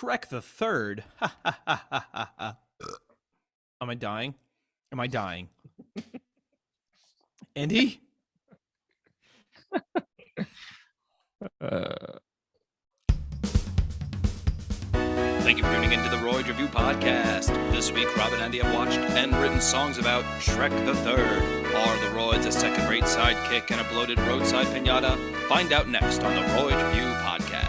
Shrek the Third. Ha ha ha ha ha ha. Am I dying? Am I dying? Andy? Thank you for tuning into the Royds Review Podcast. This week, Rob and Andy have watched and written songs about Shrek the Third. Are the Royds a second-rate sidekick and a bloated roadside pinata? Find out next on the Royds Review Podcast.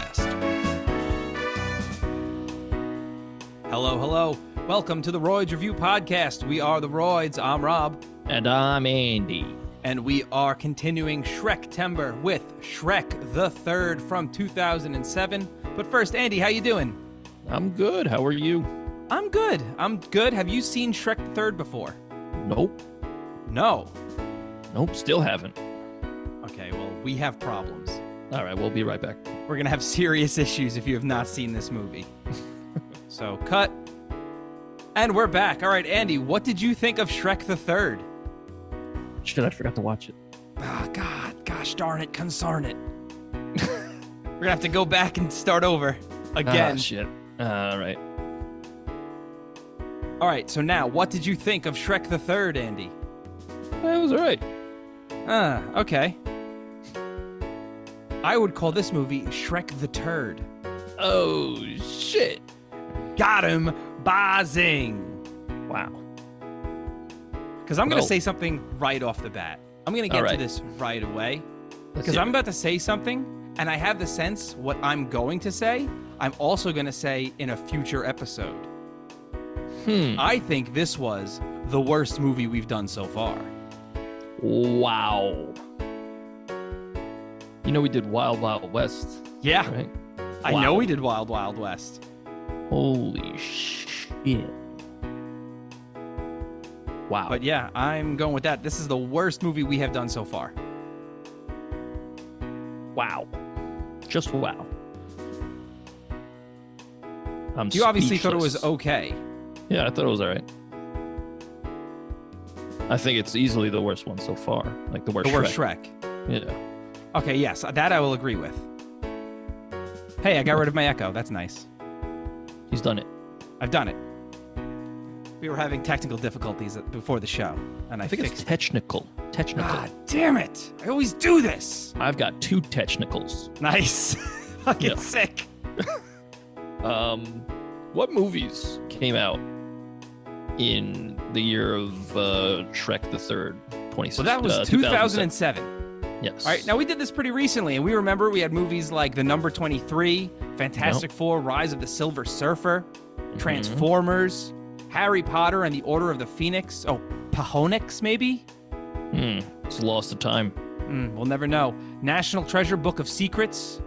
Hello, hello. Welcome to the Royds Review Podcast. We are the Royds. I'm Rob. And I'm Andy. And we are continuing Shrektember with Shrek the Third from 2007. But first, Andy, how you doing? I'm good. How are you? I'm good. Have you seen Shrek the Third before? Nope. No. Nope, still haven't. Okay, well, we have problems. All right, we'll be right back. We're going to have serious issues if you have not seen this movie. So, cut. And we're back. All right, Andy, what did you think of Shrek the Third? Shit, I forgot to watch it. Oh, God. Gosh darn it. Consarn it. We're going to have to go back and start over again. Ah, shit. All right. All right, so now, what did you think of Shrek the Third, Andy? It was all right. Okay. I would call this movie Shrek the Turd. Oh, shit. Got him. Bazing. Wow. Because I'm going to say something right off the bat. I'm going to get to this right away. Because I'm about to say something, and I have the sense what I'm going to say, I'm also going to say in a future episode. I think this was the worst movie we've done so far. Wow. You know we did Wild Wild West. Yeah. Right? I know we did Wild Wild West. Holy shit. Wow. But yeah, I'm going with that. This is the worst movie we have done so far. Wow. Just wow. You obviously thought it was okay. Yeah, I thought it was all right. I think it's easily the worst one so far. Like the worst Shrek. Yeah. Okay, yes, that I will agree with. Hey, I got rid of my echo. That's nice. He's done it. I've done it. We were having technical difficulties before the show, and I think fixed it's technical. God damn it! I always do this. I've got 2 technicals. Nice. Fucking sick. What movies came out in the year of Shrek the Third, 2016? Well, that was 2007. Yes. All right, now we did this pretty recently, and we remember we had movies like The Number 23, Fantastic Four, Rise of the Silver Surfer, Transformers, Harry Potter and the Order of the Phoenix. Oh, Pahonix, maybe? It's lost to time. We'll never know. National Treasure, Book of Secrets.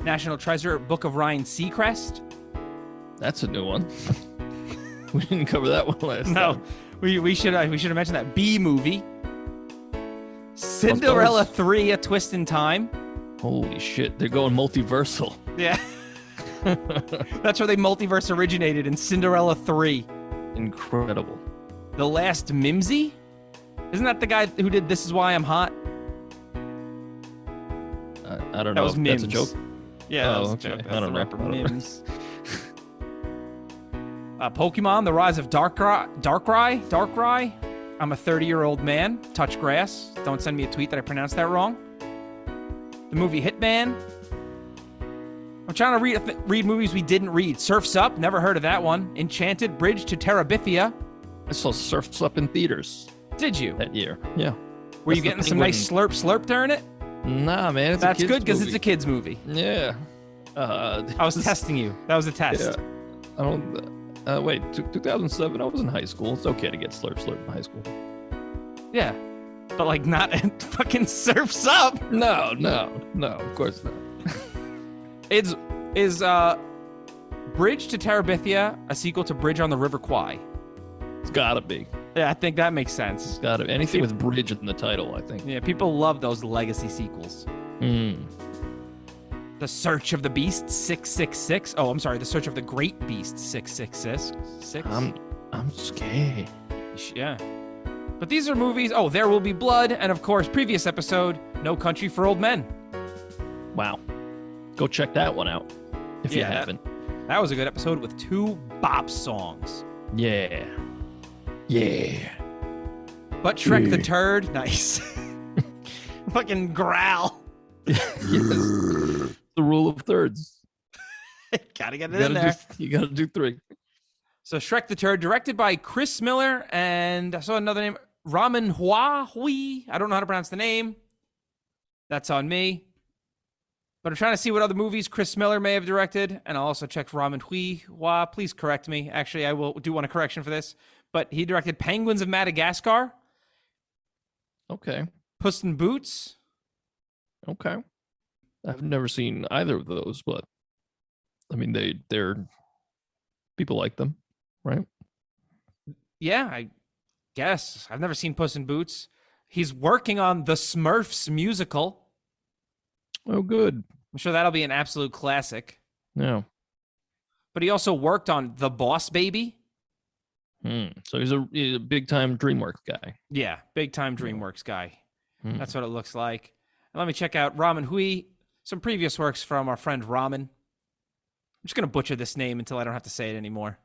National Treasure, Book of Ryan Seacrest. That's a new one. We didn't cover that one last time. No, we should have mentioned that. B movie. Cinderella 3, A Twist in Time. Holy shit, they're going multiversal. Yeah. That's where they multiverse originated, in Cinderella 3. Incredible. The Last Mimsy? Isn't that the guy who did This Is Why I'm Hot? I don't know. That was Mims. That's a joke? Yeah, that was a joke. I don't remember. Mims. Pokemon, The Rise of Darkrai. I'm a 30-year-old man. Touch grass. Don't send me a tweet that I pronounced that wrong. The movie Hitman. I'm trying to read movies we didn't read. Surf's Up. Never heard of that one. Enchanted. Bridge to Terabithia. I saw Surf's Up in theaters. Did you? That year. Yeah. Were you getting some nice slurp during it? Nah, man. That's good because it's a kid's movie. Yeah. I was testing you. That was a test. Yeah. I don't... wait, 2007, I was in high school. It's okay to get slurp in high school. Yeah. But, like, not fucking Surf's Up. No, of course not. Is Bridge to Terabithia a sequel to Bridge on the River Kwai? It's gotta be. Yeah, I think that makes sense. It's gotta be. Anything with Bridge in the title, I think. Yeah, people love those legacy sequels. The Search of the Beast 666. Oh, I'm sorry. The Search of the Great Beast 666. I'm scared. Yeah. But these are movies. Oh, There Will Be Blood, and of course, previous episode, No Country for Old Men. Wow. Go check that one out if you haven't. That was a good episode with 2 bop songs. Yeah. But Shrek the Third, nice. Fucking growl. Yes. The rule of thirds. Gotta get it in there. You gotta do 3. So Shrek the Third, directed by Chris Miller, and I saw another name, Ramen Hui. I don't know how to pronounce the name. That's on me. But I'm trying to see what other movies Chris Miller may have directed, and I'll also check Ramen Hui. Please correct me. Actually, I will do want a correction for this. But he directed Penguins of Madagascar. Okay. Puss in Boots. Okay. I've never seen either of those, but I mean, they're people like them, right? Yeah, I guess. I've never seen Puss in Boots. He's working on the Smurfs musical. Oh, good. I'm sure that'll be an absolute classic. Yeah. But he also worked on The Boss Baby. So he's a big-time DreamWorks guy. Yeah, big-time DreamWorks guy. That's what it looks like. And let me check out Ramen Hui, some previous works from our friend Ramen. I'm just going to butcher this name until I don't have to say it anymore.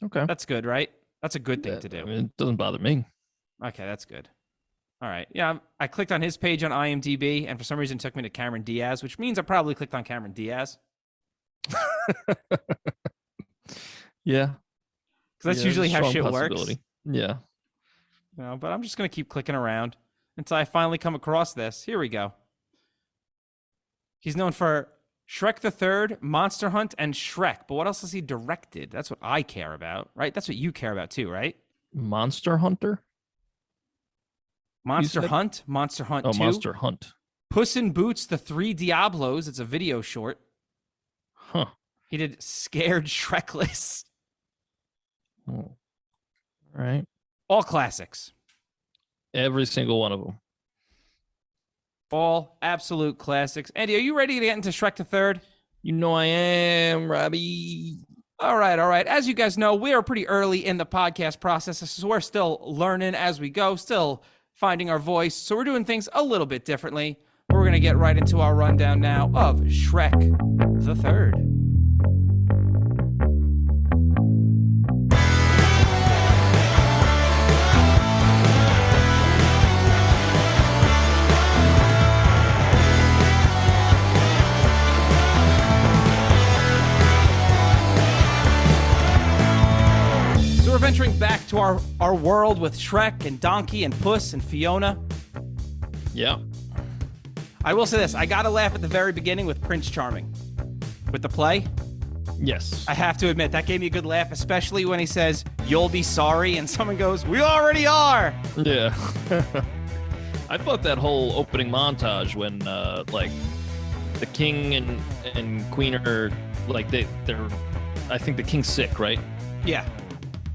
Okay. That's good, right? That's a good thing to do. I mean, it doesn't bother me. Okay, that's good. All right. Yeah, I clicked on his page on IMDb, and for some reason it took me to Cameron Diaz, which means I probably clicked on Cameron Diaz. Yeah. Because that's usually how shit works. Yeah. But I'm just going to keep clicking around until I finally come across this. Here we go. He's known for Shrek the Third, Monster Hunt, and Shrek. But what else has he directed? That's what I care about, right? That's what you care about too, right? Monster Hunter? Monster Hunt 2. Monster Hunt. Puss in Boots, The Three Diablos. It's a video short. Huh. He did Scared Shrekless. Oh. All right. All classics. Every single one of them. All absolute classics. Andy, are you ready to get into Shrek the Third? You know I am, Robbie. All right. As you guys know, we are pretty early in the podcast process, so we're still learning as we go, still finding our voice. So we're doing things a little bit differently. But we're going to get right into our rundown now of Shrek the Third. So we're venturing back to our world with Shrek and Donkey and Puss and Fiona. Yeah. I will say this. I got to laugh at the very beginning with Prince Charming. With the play. Yes. I have to admit, that gave me a good laugh, especially when he says, "You'll be sorry," and someone goes, "We already are." Yeah. I thought that whole opening montage when, like, the king and queen are, like, they're, I think the king's sick, right? Yeah.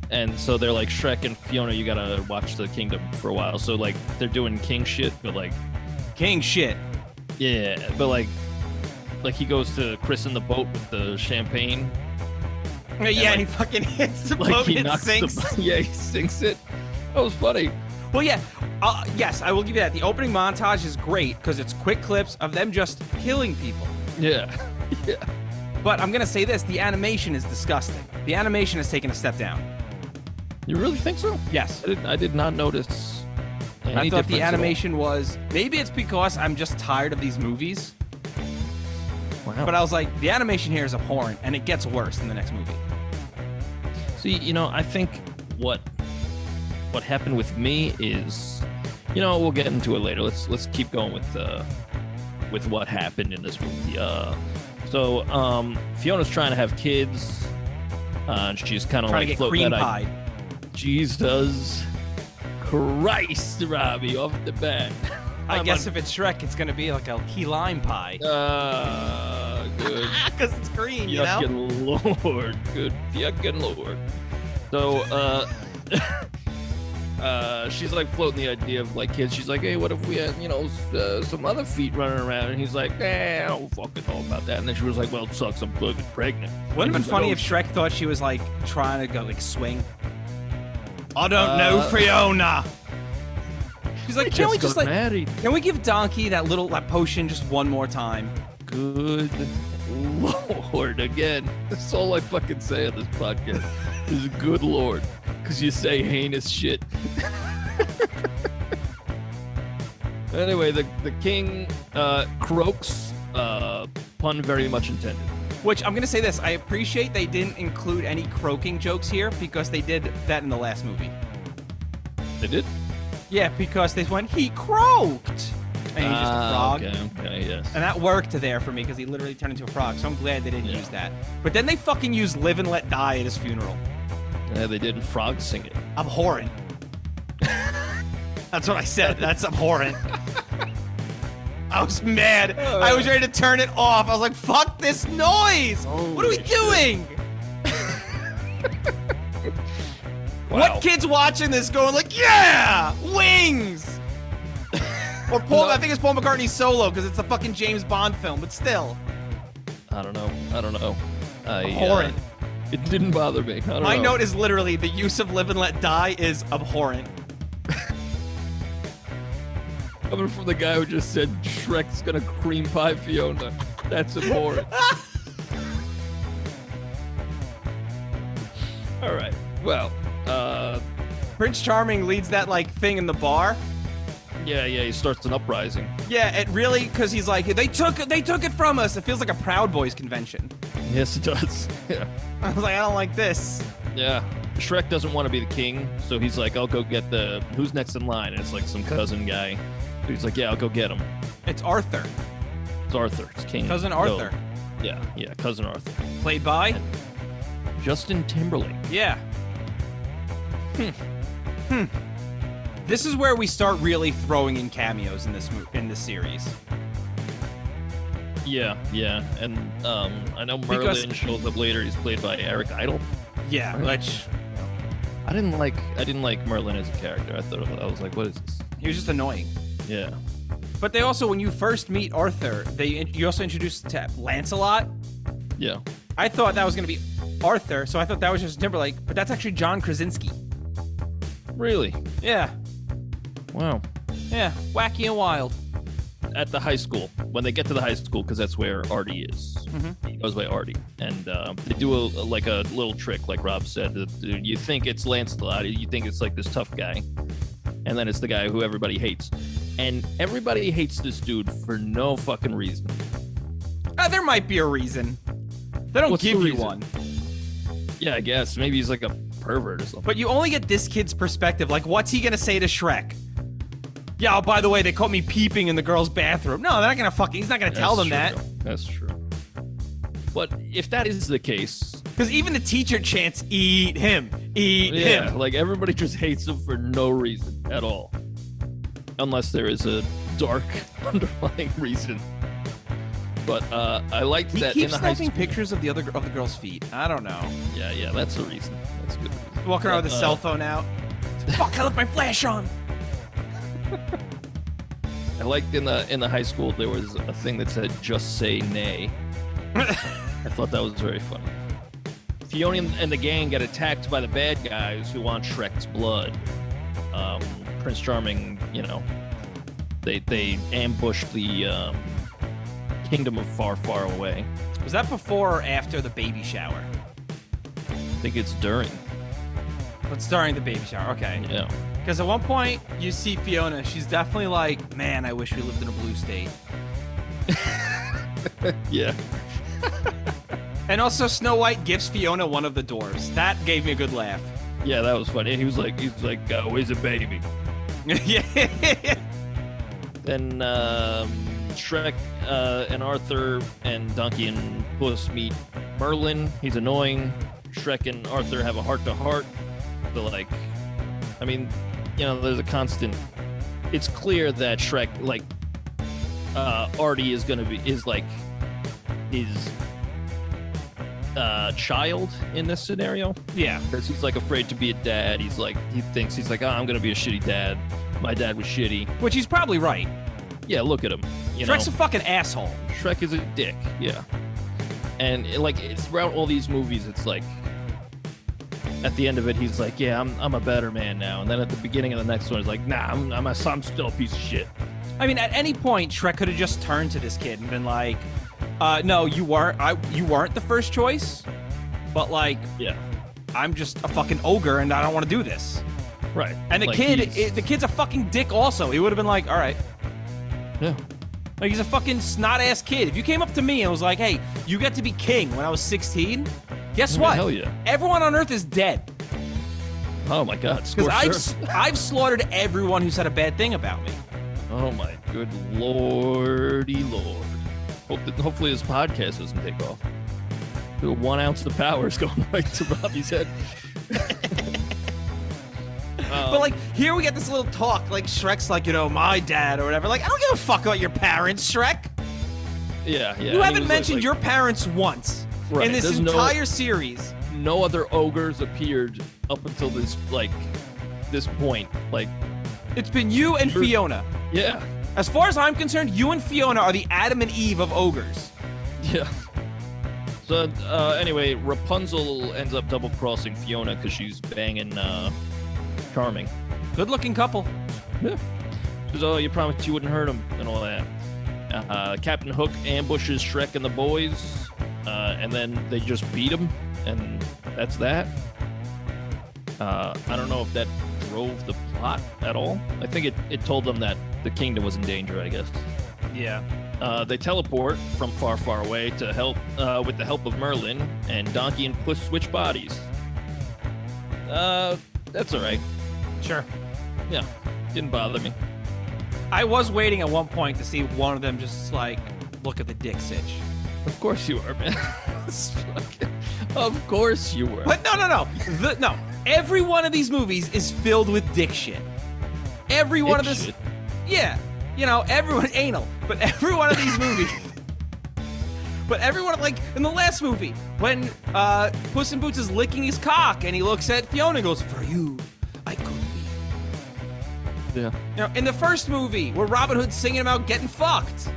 And so they're like, Shrek and Fiona, you gotta watch the kingdom for a while. So, like, they're doing king shit, but, like... King shit. Yeah, but, like he goes to christen the boat with the champagne. Yeah, and he fucking hits the boat and sinks. Yeah, he sinks it. That was funny. Well, yeah. Yes, I will give you that. The opening montage is great because it's quick clips of them just killing people. Yeah. Yeah. But I'm going to say this. The animation is disgusting. The animation has taken a step down. You really think so? Yes. I did not notice any I thought the animation at was... Maybe it's because I'm just tired of these movies. Wow. But I was like, the animation here is abhorrent, and it gets worse in the next movie. See, I think what happened with me is, we'll get into it later. Let's keep going with what happened in this movie. So Fiona's trying to have kids. She's kind of trying to get cream pie. Jesus Christ, Robbie, off the bat. I guess if it's Shrek, it's going to be like a key lime pie. Good. Because it's green, Yuckin' Lord. Good. Yuckin' Lord. So, she's like floating the idea of like kids. She's like, hey, what if we had, some other feet running around? And he's like, I don't fucking know about that. And then she was like, well, it sucks. I'm fucking pregnant. Wouldn't it have been funny if Shrek thought she was like trying to go like swing? I don't know, Fiona. She's like, can we just like, married. Can we give Donkey that potion just one more time? Good Lord again. That's all I fucking say on this podcast is good Lord, because you say heinous shit. Anyway, the king croaks, pun very much intended. Which, I'm going to say this, I appreciate they didn't include any croaking jokes here because they did that in the last movie. They did? Yeah, because they went, he croaked! And he's just a frog. Okay, yes. And that worked there for me because he literally turned into a frog, so I'm glad they didn't use that. But then they fucking used Live and Let Die at his funeral. Yeah, they did, and frogs sing it. Abhorrent. That's what I said. That's abhorrent. I was mad. I was ready to turn it off. I was like, fuck this noise. What are we doing? Wow. What kid's watching this going like, yeah, wings? Or Paul, I think it's Paul McCartney's solo because it's a fucking James Bond film, but still. I don't know. Abhorrent. It didn't bother me. My note is literally the use of Live and Let Die is abhorrent. Coming from the guy who just said Shrek's gonna cream pie Fiona. That's abhorrent. All right. Well, Prince Charming leads that like thing in the bar. Yeah, he starts an uprising. Yeah, it really, because he's like, they took it from us. It feels like a Proud Boys convention. Yes, it does. Yeah. I was like, I don't like this. Yeah. Shrek doesn't want to be the king, so he's like, I'll go get who's next in line? And it's like some cousin guy. He's like, yeah, I'll go get him. It's Arthur. It's Arthur. It's King. Cousin Arthur. No. Yeah, Cousin Arthur. Played by? Justin Timberlake. Yeah. This is where we start really throwing in cameos in this series. Yeah, and I know Merlin shows up later. He's played by Eric Idle. Yeah, which I didn't like Merlin as a character. I was like, what is this? He was just annoying. Yeah. But they also, when you first meet Arthur, you also introduced to Lancelot. Yeah. I thought that was going to be Arthur, so I thought that was just Timberlake, but that's actually John Krasinski. Really? Yeah. Wow. Yeah, wacky and wild. At the high school, when they get to the high school, because that's where Artie is. Mm-hmm. He goes by Artie. And they do a little trick, like Rob said. You think it's Lancelot, you think it's like this tough guy. And then it's the guy who everybody hates. And everybody hates this dude for no fucking reason. There might be a reason. They don't give you one. Yeah, I guess. Maybe he's like a pervert or something. But you only get this kid's perspective. Like, what's he gonna say to Shrek? Yeah, oh, by the way, they caught me peeping in the girl's bathroom. No, they're not gonna he's not gonna tell them that. That's true. But if that is the case... Because even the teacher chants, eat him, eat him. Yeah, like everybody just hates him for no reason at all. Unless there is a dark underlying reason. But I liked that in the high school. He keeps snapping pictures of the girl's feet. I don't know. Yeah, that's the reason. That's good. Walking around with his cell phone out. Fuck, I left my flash on. I liked in the high school there was a thing that said "Just say nay." I thought that was very funny. Fiona and the gang get attacked by the bad guys who want Shrek's blood. Prince Charming, they ambush the kingdom of far, far away. Was that before or after the baby shower? I think it's during. It's during the baby shower. Okay. Yeah. Because at one point you see Fiona, she's definitely like, man, I wish we lived in a blue state. Yeah. And also Snow White gives Fiona one of the doors. That gave me a good laugh. Yeah, that was funny. He's like, where's the baby? Yeah. Then Shrek and Arthur and Donkey and Puss meet Merlin. He's annoying. Shrek and Arthur have a heart-to-heart. But there's a constant. It's clear that Shrek, Artie is his child in this scenario. Yeah, because he's afraid to be a dad. He thinks I'm gonna be a shitty dad. My dad was shitty. Which he's probably right. Yeah, look at him. Shrek's a fucking asshole. Shrek is a dick. Yeah, and it's throughout all these movies. It's like at the end of it, he's like, yeah, I'm a better man now. And then at the beginning of the next one, he's like, nah, I'm still a piece of shit. I mean, at any point, Shrek could have just turned to this kid and been like, No, you weren't. You weren't the first choice. But like, yeah, I'm just a fucking ogre, and I don't want to do this. Right. And the like the kid's a fucking dick. Also, he would have been like, all right. Yeah. Like, he's a fucking snot-ass kid. If you came up to me and was like, hey, you get to be king when I was 16, guess what? Hell yeah. Everyone on Earth is dead. Oh, my God. Because I've slaughtered everyone who said a bad thing about me. Oh, my good lordy lord. Hopefully this podcast doesn't take off. The 1 ounce of power is going right to Robbie's head. But, like, here we get this little talk, like, Shrek's like, my dad or whatever. Like, I don't give a fuck about your parents, Shrek. Yeah. You haven't mentioned your parents once in this entire series. No other ogres appeared up until this point. Like, it's been you and Fiona. Yeah. As far as I'm concerned, you and Fiona are the Adam and Eve of ogres. Yeah. So, anyway, Rapunzel ends up double-crossing Fiona because she's banging, Charming. Good-looking couple. Yeah. She says, you promised you wouldn't hurt him and all that. Captain Hook ambushes Shrek and the boys, and then they just beat him, and that's that. I don't know if that drove the plot at all. I think it told them that the kingdom was in danger, I guess. Yeah. They teleport from far, far away to help with the help of Merlin, and Donkey and Puss switch bodies. That's all right. Sure. Yeah, didn't bother me. I was waiting at one point to see one of them just, like, look at the dick sitch. Of course you were, man. Of course you were. But no. No. Every one of these movies is filled with dick shit. Every one of this... Shit. Yeah. Everyone... Anal. But every one of these movies... But everyone, like, in the last movie, when Puss in Boots is licking his cock, and he looks at Fiona and goes, for you, I could be. Yeah. In the first movie, where Robin Hood's singing about getting fucked.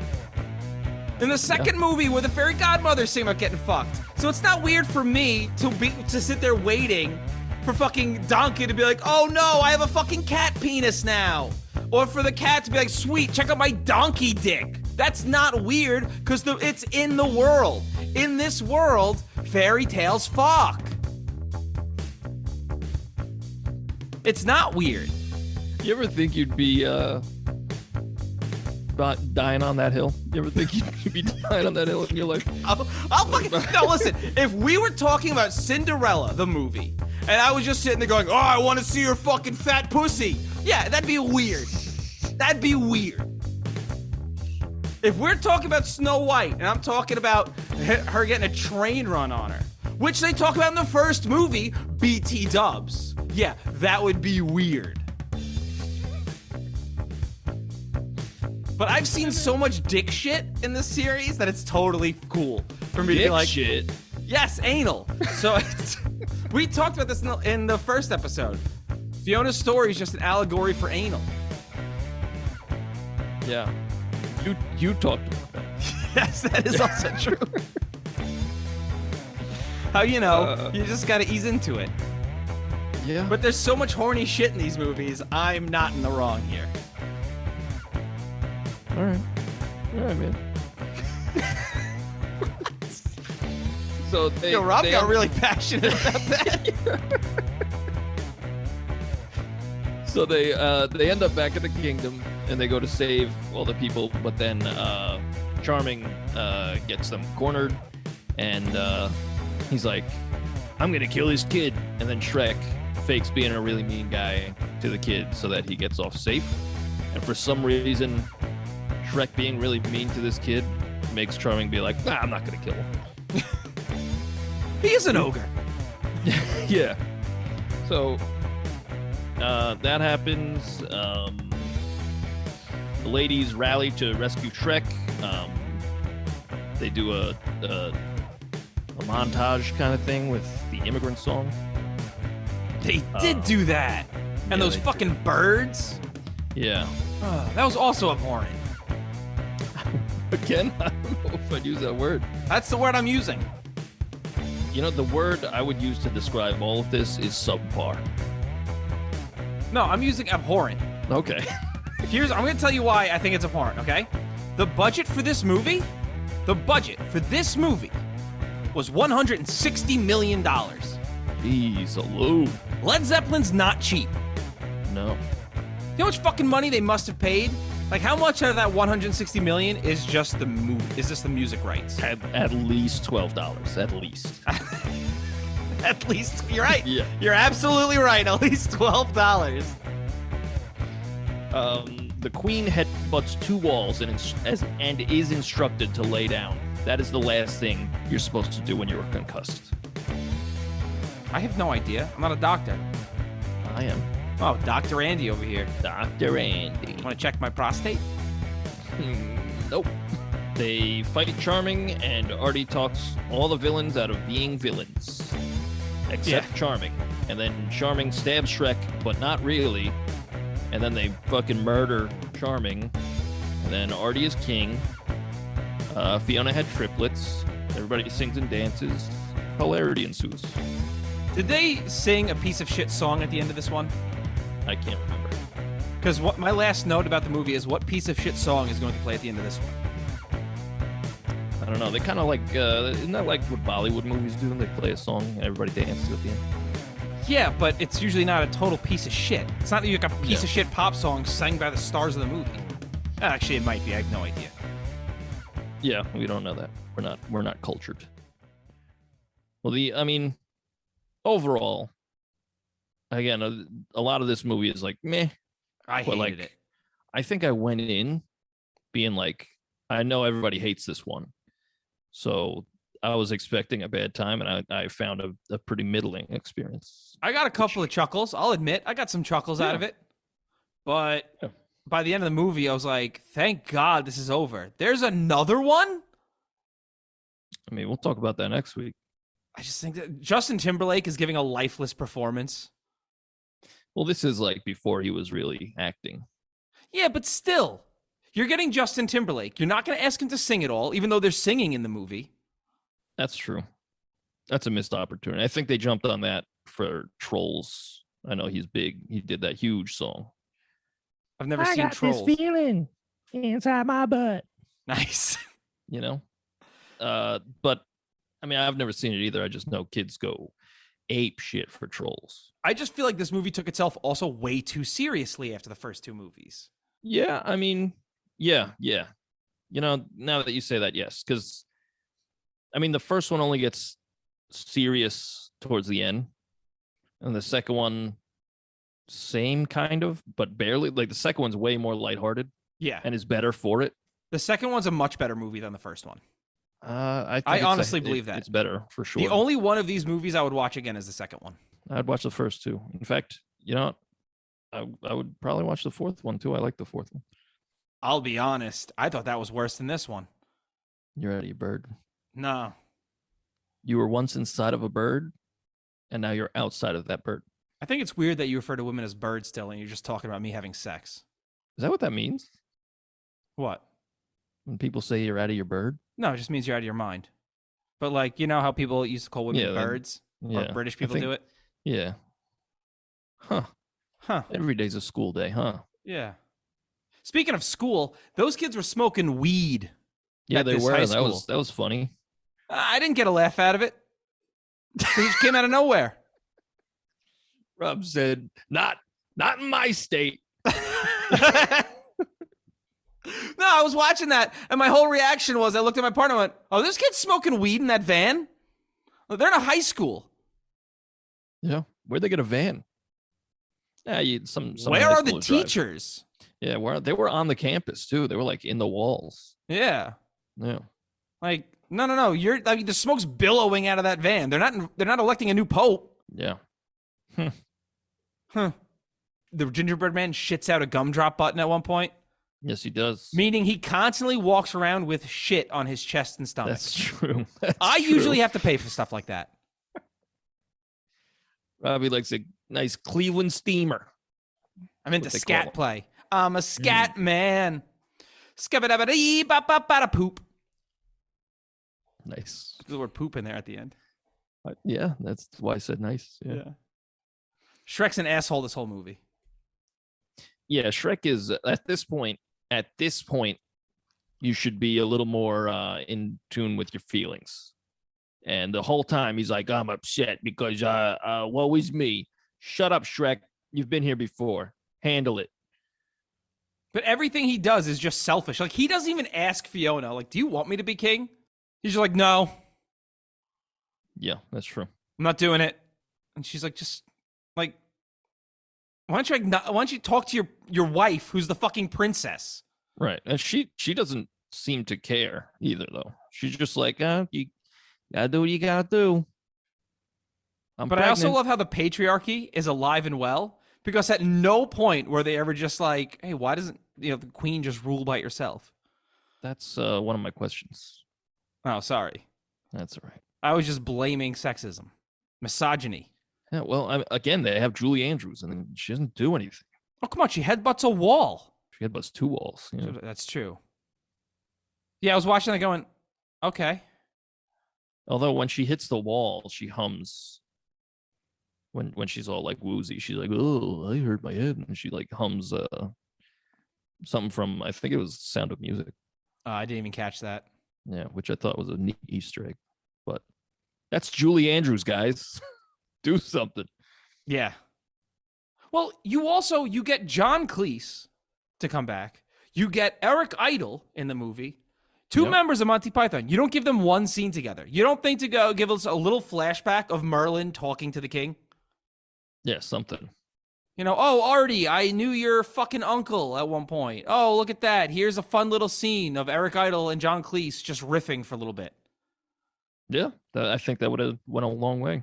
In the second movie, where the fairy godmother's singing about getting fucked. So it's not weird for me to sit there waiting for fucking Donkey to be like, oh no, I have a fucking cat penis now. Or for the cat to be like, sweet, check out my donkey dick. That's not weird, because it's in the world. In this world, fairy tales fuck. It's not weird. You ever think you'd be dying on that hill? You ever think you'd be dying on that hill in your life? I'll fucking... No, listen. If we were talking about Cinderella, the movie, and I was just sitting there going, oh, I want to see her fucking fat pussy. Yeah, that'd be weird. That'd be weird. If we're talking about Snow White, and I'm talking about her getting a train run on her, which they talk about in the first movie, BT dubs. Yeah, that would be weird. But I've seen so much dick shit in this series that it's totally cool for me to be like, shit. Yes, anal. So we talked about this in the first episode. Fiona's story is just an allegory for anal. Yeah. You talked about that. Yes, that is also true. How you just gotta ease into it. Yeah. But there's so much horny shit in these movies, I'm not in the wrong here. All right, man. So Rob got really passionate about that. So they end up back in the kingdom, and they go to save all the people, but then Charming gets them cornered, and he's like, I'm gonna kill his kid. And then Shrek fakes being a really mean guy to the kid so that he gets off safe. And for some reason, Shrek being really mean to this kid makes Charming be like, nah, I'm not gonna kill him. He is an ogre. Yeah. So that happens. The ladies rally to rescue Shrek. They do a montage kind of thing with the immigrant song. They did do that. And those fucking birds. Yeah. That was also abhorrent. Again, I don't know if I'd use that word. That's the word I'm using. The word I would use to describe all of this is subpar. No, I'm using abhorrent. Okay. I'm going to tell you why I think it's abhorrent, okay? The budget for this movie The budget for this movie was $160 million. Jeez, hello. Led Zeppelin's not cheap. No. You know how much fucking money they must have paid? Like, how much out of that $160 million is just the movie? Is just the music rights? At least $12. At least. At least, you're right. Yeah. You're absolutely right. At least $12. The queen headbutts 2 walls and is instructed to lay down. That is the last thing you're supposed to do when you're concussed. I have no idea. I'm not a doctor. I am. Oh, Dr. Andy over here. Dr. Andy. Want to check my prostate? Nope. They fight Charming, and Artie talks all the villains out of being villains. Except Charming. And then Charming stabs Shrek, but not really. And then they fucking murder Charming. And then Artie is king. Fiona had triplets. Everybody sings and dances. Hilarity ensues. Did they sing a piece of shit song at the end of this one? I can't remember. Because what my last note about the movie is what piece of shit song is going to play at the end of this one? I don't know. They kind of like, isn't that like what Bollywood movies do? They play a song and everybody dances at the end. Yeah, but it's usually not a total piece of shit. It's not like a piece of shit pop song sang by the stars of the movie. Actually, it might be. I have no idea. Yeah, we don't know that. We're not cultured. Well, overall, again, a lot of this movie is like meh. I hated it. I think I went in being like, I know everybody hates this one, so I was expecting a bad time, and I found a pretty middling experience. I got a couple of chuckles. I'll admit, I got some chuckles out of it, but by the end of the movie, I was like, thank God this is over. There's another one? I mean, we'll talk about that next week. I just think that Justin Timberlake is giving a lifeless performance. Well, this is like before he was really acting. Yeah, but still, you're getting Justin Timberlake. You're not going to ask him to sing it all, even though they're singing in the movie. That's true. That's a missed opportunity. I think they jumped on that for Trolls. I know he's big. He did that huge song. I've never seen Trolls. I got this feeling inside my butt. Nice. You know? But, I mean, I've never seen it either. I just know kids go ape shit for Trolls. I just feel like this movie took itself also way too seriously after the first 2 movies. Yeah, I mean, yeah. You know, now that you say that, yes. Because, I mean, the first one only gets serious towards the end. And the second one, same kind of, but barely. Like, the second one's way more lighthearted. Yeah. And is better for it. The second one's a much better movie than the first one. I honestly believe that. It's better, for sure. The only one of these movies I would watch again is the second one. I'd watch the first 2. In fact, you know, I would probably watch the fourth one, too. I like the fourth one. I'll be honest. I thought that was worse than this one. You're out of your bird. No. You were once inside of a bird, and now you're outside of that bird. I think it's weird that you refer to women as birds still, and you're just talking about me having sex. Is that what that means? What? When people say you're out of your bird? No, it just means you're out of your mind. But, like, you know how people used to call women birds? Yeah. Or British people do it? Yeah. Huh. Every day's a school day, huh? Yeah. Speaking of school, those kids were smoking weed. Yeah, they were. That was funny. I didn't get a laugh out of it. It just came out of nowhere. Rob said, not in my state. No, I was watching that, and my whole reaction was I looked at my partner and went, oh, this kid's smoking weed in that van? Well, they're in a high school. Yeah. Where'd they get a van? Yeah, where are the teachers? Yeah, they were on the campus, too. They were, like, in the walls. Yeah. Yeah. Like, no. You're the smoke's billowing out of that van. They're not electing a new pope. Yeah. The gingerbread man shits out a gumdrop button at one point. Yes, he does. Meaning he constantly walks around with shit on his chest and stomach. That's true. I usually have to pay for stuff like that. Robbie likes a nice Cleveland steamer. I'm into scat play. I'm a scat man. Skabba-dabba-dee-ba-ba-ba-da-poop. Nice. The word poop in there at the end. Yeah, that's why I said nice. Yeah. Shrek's an asshole this whole movie. Yeah, Shrek is at this point, you should be a little more in tune with your feelings. And the whole time he's like, I'm upset because woe is me. Shut up, Shrek. You've been here before. Handle it. But everything he does is just selfish. Like, he doesn't even ask Fiona, like, do you want me to be king? He's just like, no. Yeah, that's true. I'm not doing it. And she's like, just, like, why don't you talk to your wife, who's the fucking princess? Right. And she doesn't seem to care either, though. She's just like, you gotta do what you gotta do. But pregnant. I also love how the patriarchy is alive and well, because at no point were they ever just like, hey, why doesn't the queen just rule by yourself? That's one of my questions. Oh, sorry. That's all right. I was just blaming sexism, misogyny. Yeah, well, again, they have Julie Andrews, and she doesn't do anything. Oh, come on. She headbutts a wall. She headbutts 2 walls. Yeah. That's true. Yeah, I was watching that going, okay. Although when she hits the wall, she hums. When she's all like woozy, she's like, oh, I hurt my head. And she like hums something from, I think it was Sound of Music. I didn't even catch that. Yeah, which I thought was a neat Easter egg. But that's Julie Andrews, guys. Do something. Yeah. Well, you get John Cleese to come back. You get Eric Idle in the movie. 2 members of Monty Python. You don't give them one scene together. You don't think to go give us a little flashback of Merlin talking to the king? Yeah, something. Oh, Artie, I knew your fucking uncle at one point. Oh, look at that. Here's a fun little scene of Eric Idle and John Cleese just riffing for a little bit. Yeah, I think that would have went a long way.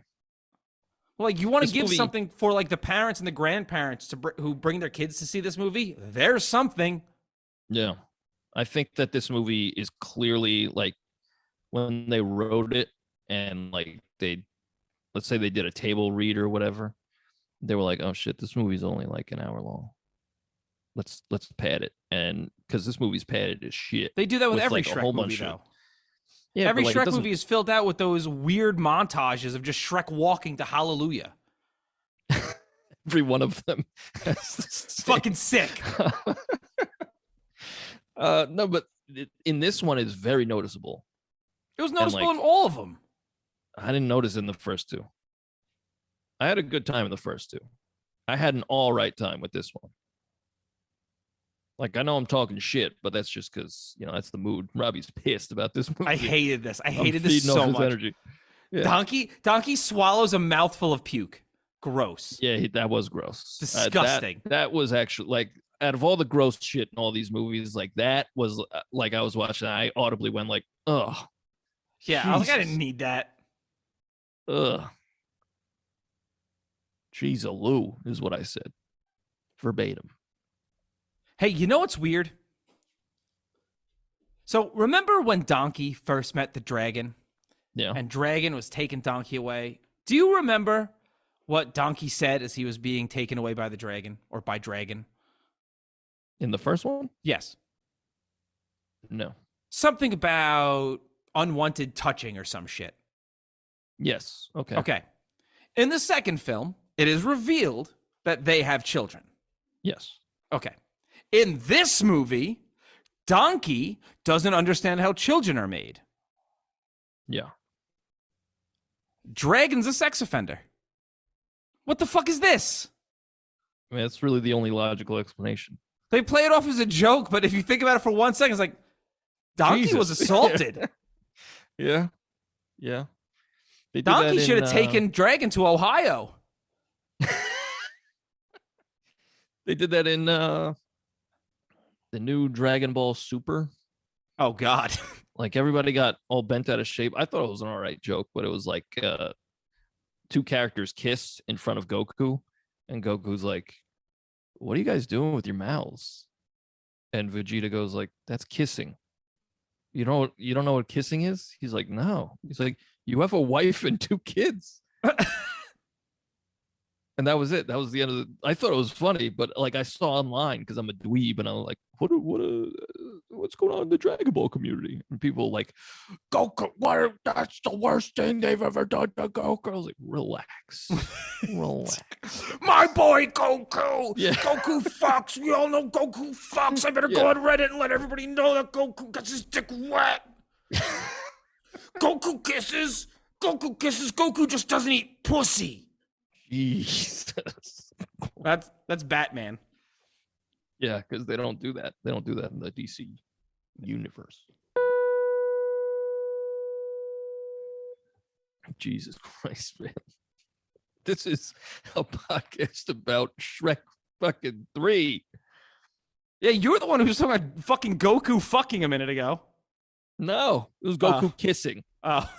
Well, like, you want to give something for like the parents and the grandparents who bring their kids to see this movie? There's something. Yeah. I think that this movie is clearly like when they wrote it and like let's say they did a table read or whatever, they were like, oh shit, this movie's only like an hour long. Let's pad it. And because this movie's padded as shit. They do that with every like Shrek movie though. Yeah, every Shrek movie is filled out with those weird montages of just Shrek walking to Hallelujah. Every one of them. Fucking sick. No, but in this one, it's very noticeable. It was noticeable in all of them. I didn't notice in the first 2. I had a good time in the first 2. I had an all right time with this one. Like, I know I'm talking shit, but that's just because, that's the mood. Robbie's pissed about this movie. I hated this. I hated this so much. Energy. Yeah. Donkey swallows a mouthful of puke. Gross. Yeah, that was gross. Disgusting. That was actually, like, out of all the gross shit in all these movies, like, that was, like, I was watching, I audibly went like, ugh. Yeah, Jesus. I was like, I didn't need that. Ugh. Jeez-a-loo is what I said. Verbatim. Hey, you know what's weird? So remember when Donkey first met the dragon? Yeah. And Dragon was taking Donkey away. Do you remember what Donkey said as he was being taken away by the dragon or by Dragon? In the first one? Yes. No. Something about unwanted touching or some shit. Yes. Okay. Okay. In the second film, it is revealed that they have children. Yes. Okay. In this movie, Donkey doesn't understand how children are made. Yeah. Dragon's a sex offender. What the fuck is this? I mean, that's really the only logical explanation. They play it off as a joke, but if you think about it for 1 second, it's like, Donkey was assaulted. Yeah. Yeah. Donkey should have taken Dragon to Ohio. They did that in the new Dragon Ball Super. Oh, God. Like, everybody got all bent out of shape. I thought it was an all right joke, but it was like 2 characters kissed in front of Goku. And Goku's like, what are you guys doing with your mouths? And Vegeta goes like, that's kissing. You don't know what kissing is? He's like, no. He's like, you have a wife and 2 kids. And that was it. That was the end of I thought it was funny, but like I saw online because I'm a dweeb and I was like, what's going on in the Dragon Ball community? And people like, Goku, that's the worst thing they've ever done to Goku. I was like, relax. Relax. My boy Goku. Yeah. Goku fucks. We all know Goku fucks. I better go on Reddit and let everybody know that Goku gets his dick wet. Goku kisses. Goku kisses. Goku just doesn't eat pussy. Jesus. That's Batman. Yeah, because they don't do that. They don't do that in the DC universe. Jesus Christ, man. This is a podcast about Shrek fucking 3. Yeah, you were the one who was talking about fucking Goku fucking a minute ago. No, it was Goku kissing. Oh.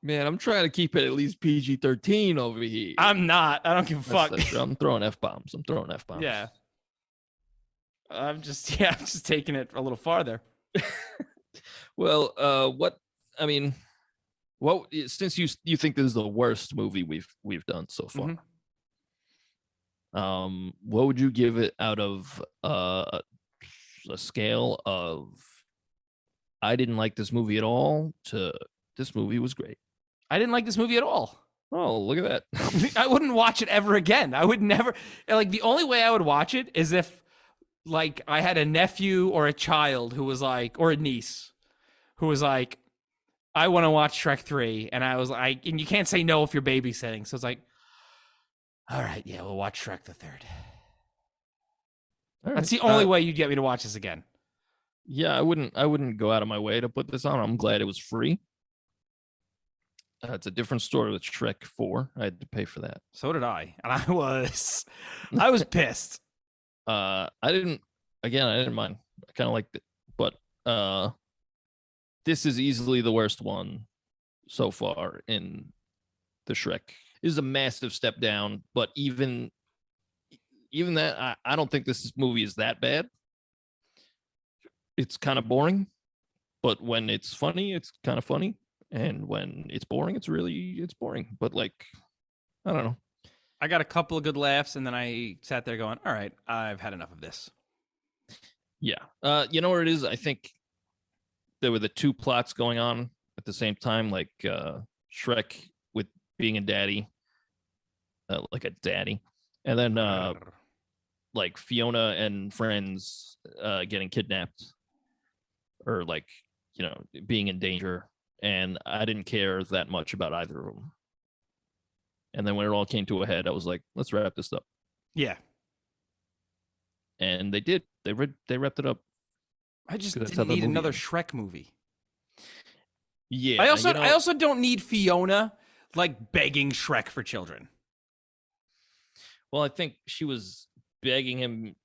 Man, I'm trying to keep it at least PG-13 over here. I'm not. I don't give a fuck. I'm throwing F-bombs. Yeah. I'm just taking it a little farther. Well, since you think this is the worst movie we've done so far, what would you give it out of a scale of I didn't like this movie at all to this movie was great? I didn't like this movie at all. Oh, look at that. I wouldn't watch it ever again. I would never, like, the only way I would watch it is if, like, I had a nephew or a child who was like, or a niece who was like, I want to watch Shrek 3. And I was like, and you can't say no if you're babysitting. So it's like, all right, yeah, we'll watch Shrek the Third. That's the only way you'd get me to watch this again. Yeah, I wouldn't go out of my way to put this on. I'm glad it was free. It's a different story with Shrek 4. I had to pay for that. So did I. And I was pissed. I didn't mind. I kind of liked it. But this is easily the worst one so far in the Shrek. This is a massive step down, but even that, I don't think this movie is that bad. It's kind of boring, but when it's funny, it's kind of funny. And when it's boring, it's boring. But, like, I don't know. I got a couple of good laughs, and then I sat there going, all right, I've had enough of this. Yeah. You know what it is? I think there were the two plots going on at the same time, like Shrek with being a daddy, like a daddy. And then, like, Fiona and friends getting kidnapped or, like, you know, being in danger. And I didn't care that much about either of them. And then when it all came to a head, I was like, let's wrap this up. Yeah. And they did. They wrapped it up. I just didn't need another Shrek movie. Yeah. I also don't need Fiona, like, begging Shrek for children. Well, I think she was begging him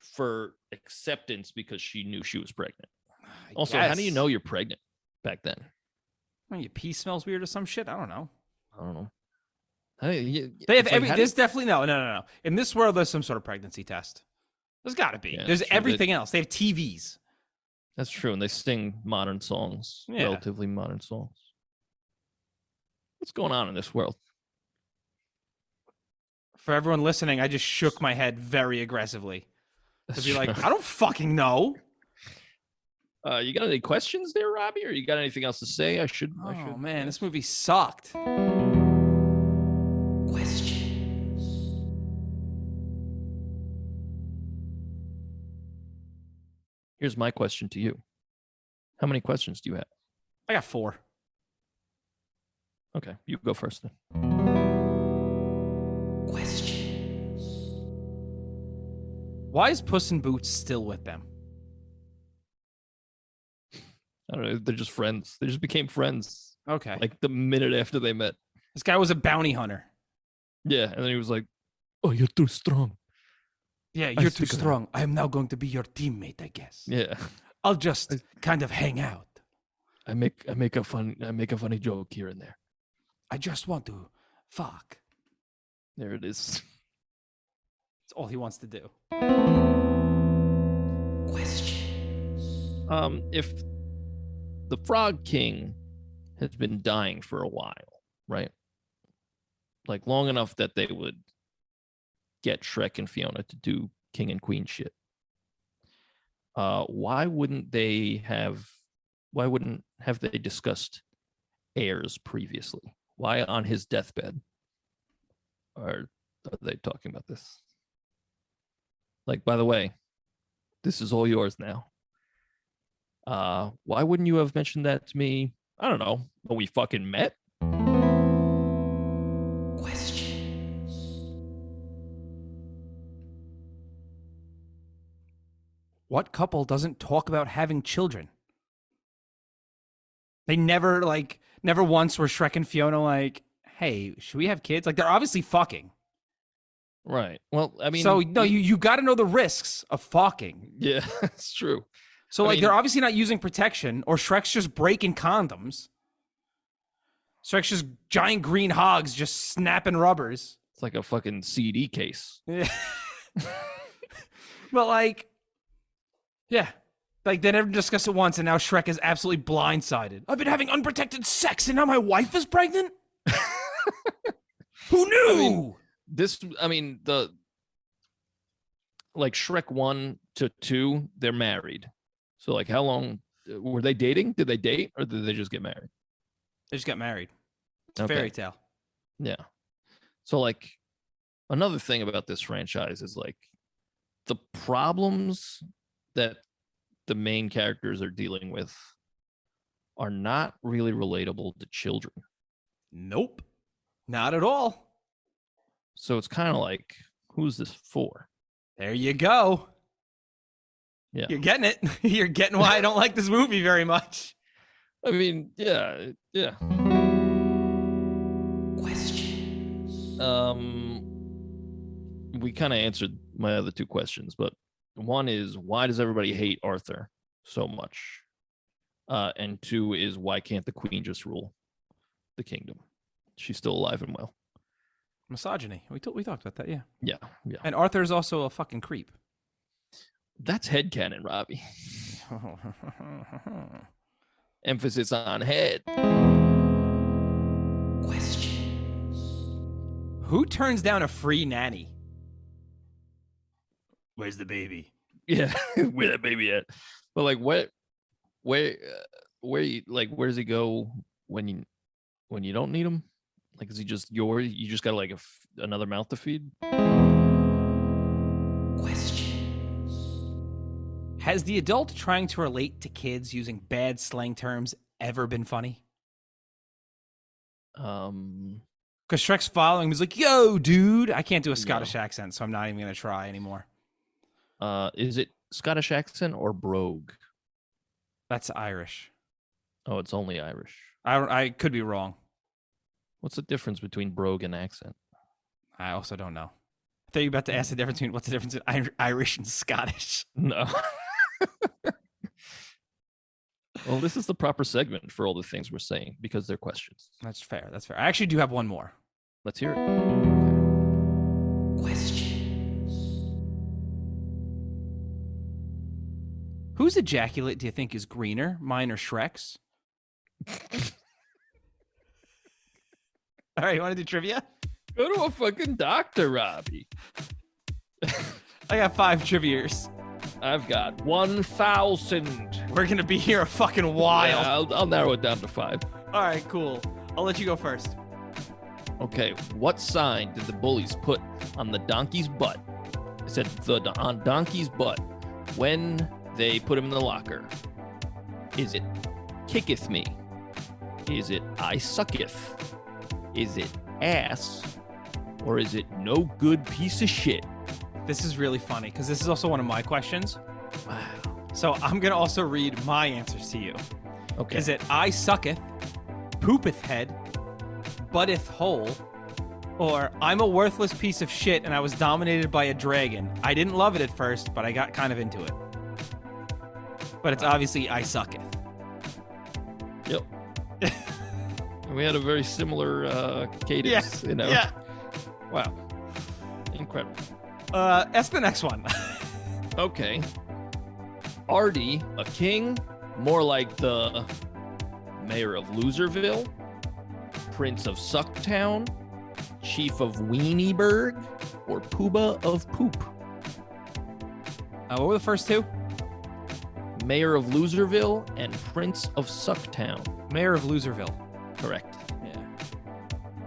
for acceptance because she knew she was pregnant. Also, how do you know you're pregnant back then? I mean, your pee smells weird or some shit. I don't know. They have there's definitely no. In this world, there's some sort of pregnancy test. There's got to be. Yeah, there's everything else. They have TVs. That's true, and they sing modern songs, relatively modern songs. What's going on in this world? For everyone listening, I just shook my head very aggressively to be like, I don't fucking know. You got any questions there, Robbie, or you got anything else to say? I should. Man, this movie sucked. Questions. Here's my question to you. How many questions do you have? I got 4. Okay, you go first then. Questions. Why is Puss in Boots still with them? I don't know. They're just friends. They just became friends. Okay. Like the minute after they met. This guy was a bounty hunter. Yeah, and then he was like, "Oh, you're too strong." Yeah, you're too strong. I am now going to be your teammate, I guess. Yeah. I'll just kind of hang out. I make a funny joke here and there. I just want to fuck. There it is. That's all he wants to do. Questions. If the Frog King has been dying for a while, right? Like long enough that they would get Shrek and Fiona to do king and queen shit. why wouldn't have they discussed heirs previously? Why on his deathbed are they talking about this? Like, by the way, this is all yours now. Why wouldn't you have mentioned that to me? I don't know, when we fucking met. Questions. What couple doesn't talk about having children? They never once were Shrek and Fiona like, hey, should we have kids? Like, they're obviously fucking. Right. Well, I mean, so no, you got to know the risks of fucking. Yeah, it's true. So they're obviously not using protection, or Shrek's just breaking condoms. Shrek's just giant green hogs just snapping rubbers. It's like a fucking CD case. Yeah. But yeah. Like, they never discussed it once, and now Shrek is absolutely blindsided. I've been having unprotected sex, and now my wife is pregnant? Who knew? The Shrek 1 to 2, they're married. So, like, how long were they dating? Did they date, or did they just get married? They just got married. It's a fairy tale. Yeah. So, like, another thing about this franchise is, like, the problems that the main characters are dealing with are not really relatable to children. Nope. Not at all. So it's kind of like, who's this for? There you go. Yeah. You're getting it. You're getting why I don't like this movie very much. I mean, yeah. Questions. We kind of answered my other two questions, but one is, why does everybody hate Arthur so much? And two is, why can't the queen just rule the kingdom? She's still alive and well. Misogyny. We talked about that, yeah. Yeah. And Arthur's also a fucking creep. That's headcanon, Robbie. Emphasis on head. Questions. Who turns down a free nanny? Where's the baby? Yeah, where that baby at? But like, where does he go when you don't need him? Like, is he just yours? You just got like another mouth to feed? Questions. Has the adult trying to relate to kids using bad slang terms ever been funny? Because Shrek's following him, he's like, yo, dude. I can't do a Scottish accent, so I'm not even going to try anymore. Is it Scottish accent or brogue? That's Irish. Oh, it's only Irish. I could be wrong. What's the difference between brogue and accent? I also don't know. I thought you were about to ask the difference between what's the difference between Irish and Scottish. No. Well, this is the proper segment for all the things we're saying because they're questions. That's fair. I actually do have one more. Let's hear it. Questions. Whose ejaculate do you think is greener, mine or Shrek's? All right, you want to do trivia? Go to a fucking doctor, Robbie. I got 5 trivias. I've got 1,000. We're going to be here a fucking while. Yeah, I'll narrow it down to 5. All right, cool. I'll let you go first. Okay, what sign did the bullies put on the donkey's butt? It said on donkey's butt when they put him in the locker. Is it kicketh me? Is it I sucketh? Is it ass? Or is it no good piece of shit? This is really funny because this is also one of my questions. Wow. So I'm going to also read my answers to you. Okay. Is it I sucketh, poopeth head, butteth hole, or I'm a worthless piece of shit and I was dominated by a dragon? I didn't love it at first, but I got kind of into it. But it's obviously I sucketh. Yep. We had a very similar cadence, you know? Yeah. Wow. Incredible. That's the next one. Okay. Artie, a king, more like the mayor of Loserville, prince of Sucktown, chief of Weenieburg, or Pooba of Poop? What were the first two? Mayor of Loserville, and Prince of Sucktown. Mayor of Loserville. Correct. Yeah.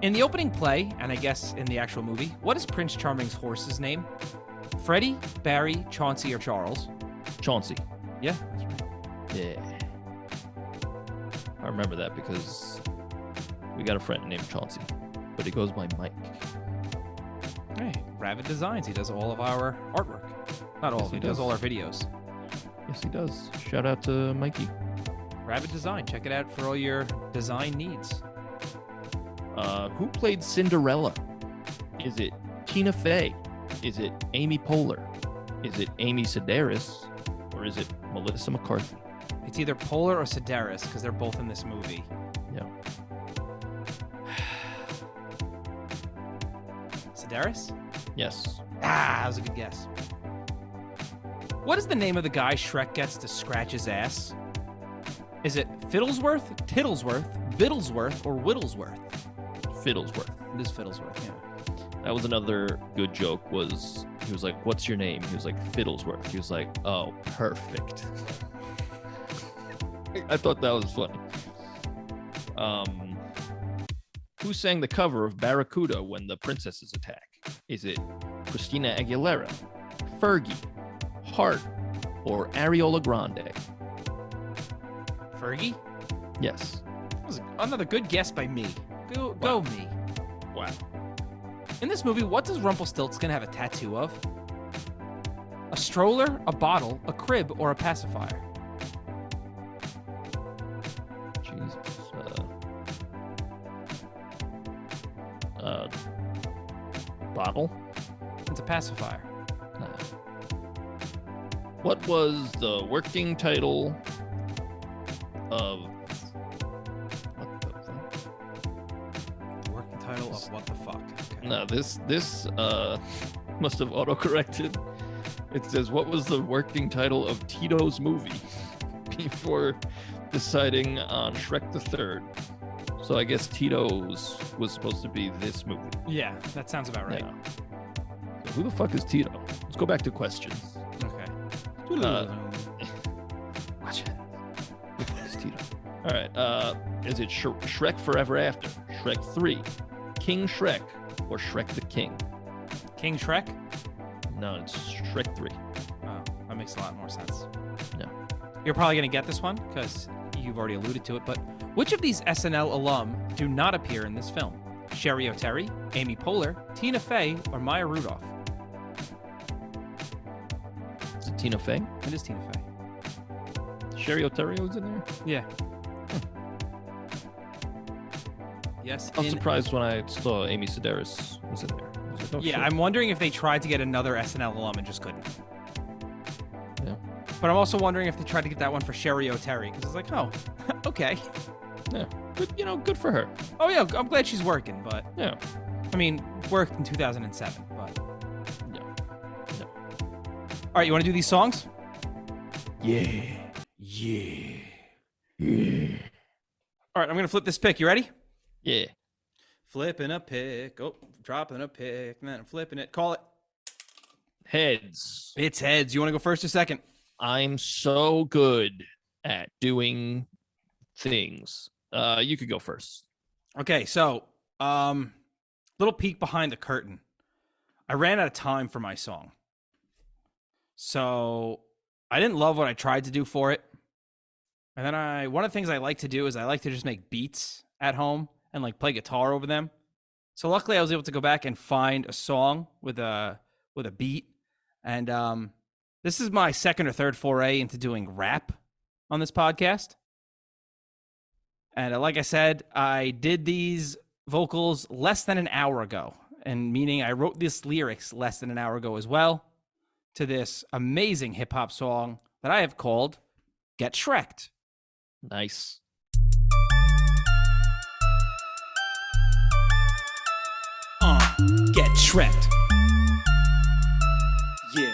In the opening play, and I guess in the actual movie, what is Prince Charming's horse's name? Freddie, Barry, Chauncey, or Charles? Chauncey. Yeah, that's right. Yeah. I remember that because we got a friend named Chauncey, but he goes by Mike. Hey, Rabbit Designs. He does all of our artwork. Not all, he does all our videos. Yes, he does. Shout out to Mikey. Rabbit Design. Check it out for all your design needs. Who played Cinderella? Is it Tina Fey? Is it Amy Poehler? Is it Amy Sedaris? Or is it Melissa McCarthy? It's either Poehler or Sedaris because they're both in this movie. Yeah. Sedaris? Yes. That was a good guess. What is the name of the guy Shrek gets to scratch his ass? Is it Fiddlesworth, Tittlesworth, Biddlesworth, or Whittlesworth? Fiddlesworth. It is Fiddlesworth, yeah. That was another good joke. He was like, "What's your name?" He was like, "Fiddlesworth." He was like, "Oh, perfect." I thought that was funny. Who sang the cover of Barracuda when the princesses attack? Is it Christina Aguilera, Fergie, Hart, or Ariola Grande? Fergie? Yes. That was another good guess by me. Go me. Wow. In this movie, what does Rumpelstiltskin have a tattoo of? A stroller, a bottle, a crib, or a pacifier? Jesus. Bottle? It's a pacifier. What was the working title of... What the fuck? The working title of what the fuck? Okay. No, this must have autocorrected. It says, what was the working title of Tito's movie before deciding on Shrek the Third? So I guess Tito's was supposed to be this movie. Yeah, that sounds about right. Yeah. So who the fuck is Tito? Let's go back to questions. Okay. Watch it. Who the fuck is Tito? All right. Is it Shrek Forever After, Shrek 3, King Shrek, or Shrek the King? King Shrek? No, it's Shrek 3. Oh, that makes a lot more sense. No. You're probably going to get this one because you've already alluded to it, but which of these SNL alum do not appear in this film? Sherry O'Terry, Amy Poehler, Tina Fey, or Maya Rudolph? Is it Tina Fey? It is Tina Fey. Sherry O'Terry was in there? Yeah. Yes. I was surprised when I saw Amy Sedaris was in there. I was like, oh, yeah, shit. I'm wondering if they tried to get another SNL alum and just couldn't. Yeah. But I'm also wondering if they tried to get that one for Sherry O'Terry because it's like, oh, okay. Yeah. But, good for her. Oh, yeah, I'm glad she's working, but... Yeah. I mean, worked in 2007, but... No. All right, you want to do these songs? Yeah. All right, I'm going to flip this pick. You ready? Yeah. Flipping a pick. Oh, dropping a pick. And then flipping it. Call it. Heads. It's heads. You want to go first or second? I'm so good at doing things. You could go first. Okay, so little peek behind the curtain. I ran out of time for my song. So I didn't love what I tried to do for it. And then one of the things I like to do is I like to just make beats at home and like play guitar over them. So luckily I was able to go back and find a song with a beat. And this is my second or third foray into doing rap on this podcast. And like I said, I did these vocals less than an hour ago. And meaning I wrote these lyrics less than an hour ago as well to this amazing hip hop song that I have called Get Shreked. Nice. Get Shreked. Yeah.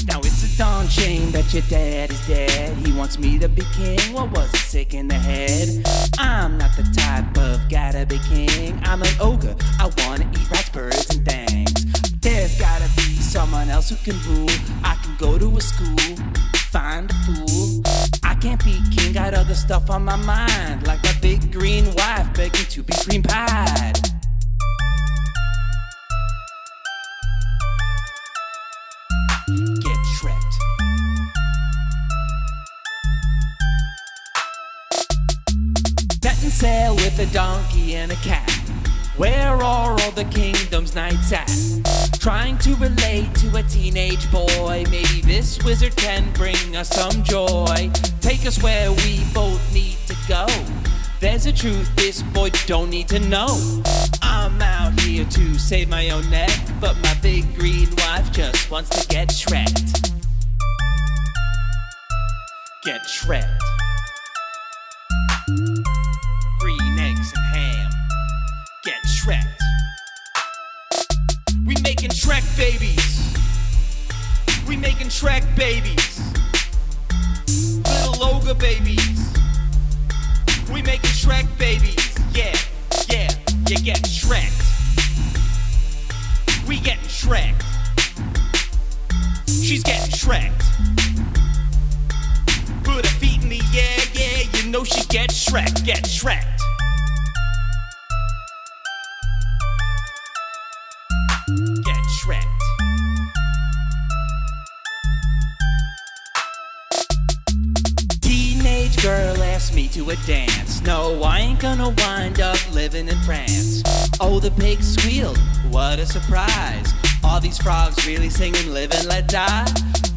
Now it's a darn shame that your dad is dead. He wants me to be king. What was he sick in the head? I'm not the type of guy to be king. I'm an ogre. I wanna eat rats, birds, and things. There's gotta be someone else who can rule. I can go to a school, find a fool. I can't be king, got other stuff on my mind, like my big green wife begging to be cream pied. Get Shrekt. Setting sail with a donkey and a cat. Where are all the kingdom's knights at? Trying to relate to a teenage boy. Maybe this wizard can bring us some joy. Take us where we both need to go. There's a truth this boy don't need to know. I'm out here to save my own neck, but my big green wife just wants to get Shrekt. Get Shrekt. Green eggs and ham. Get Shrekt. We making Shrek babies. We making Shrek babies. Little ogre babies. We making Shrek babies. Yeah, yeah, you get Shrekt. We getting Shrekt. She's getting Shrekt. Put her feet in the air, yeah, you know she gets Shrekt. Get Shrekt. Get Shrekt. Teenage girl asked me to a dance. No, I ain't gonna wind up living in France. Oh, the pig squealed, what a surprise. All these frogs really singing live and let die.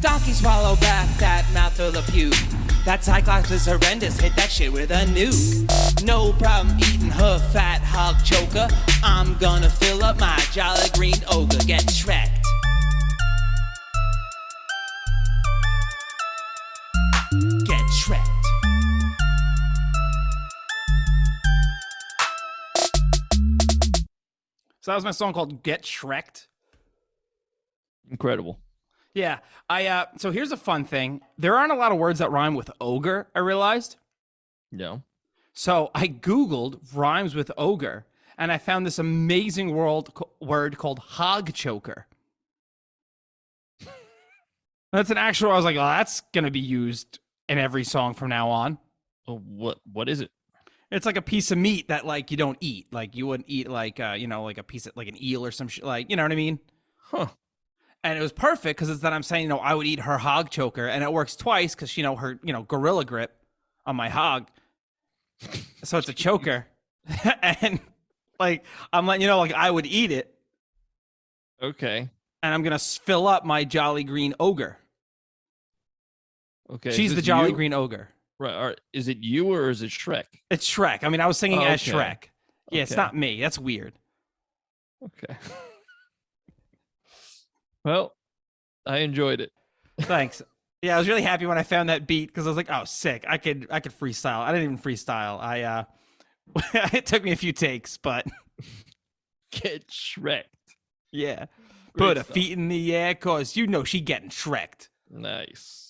Donkey swallow back that mouthful of puke. That Cyclops is horrendous, hit that shit with a nuke. No problem eating her fat hog choker. I'm gonna fill up my jolly green ogre. Get Shrekt. Get Shrekt. So that was my song called Get Shrekt. Incredible. Yeah, so here's a fun thing. There aren't a lot of words that rhyme with ogre, I realized. No. So I Googled rhymes with ogre, and I found this amazing word called hog choker. That's an actual, I was like, oh, that's going to be used in every song from now on. Oh, what is it? It's like a piece of meat that, like, you don't eat. Like, you wouldn't eat, like, like a piece of, like, an eel or some shit. Like, you know what I mean? Huh. And it was perfect because it's that I'm saying, I would eat her hog choker. And it works twice because, her, gorilla grip on my hog. So it's a choker. And, like, I'm letting you know, like, I would eat it. Okay. And I'm going to fill up my jolly green ogre. Okay. She's the jolly green ogre. Right. Is it you or is it Shrek? It's Shrek. I mean, I was singing as Shrek. Yeah, it's not me. That's weird. Okay. Well, I enjoyed it. Thanks. Yeah, I was really happy when I found that beat because I was like, "Oh, sick! I could freestyle." I didn't even freestyle. It took me a few takes, but Get Shrek. Yeah, Great put her feet in the air, cause she getting Shrekt. Nice.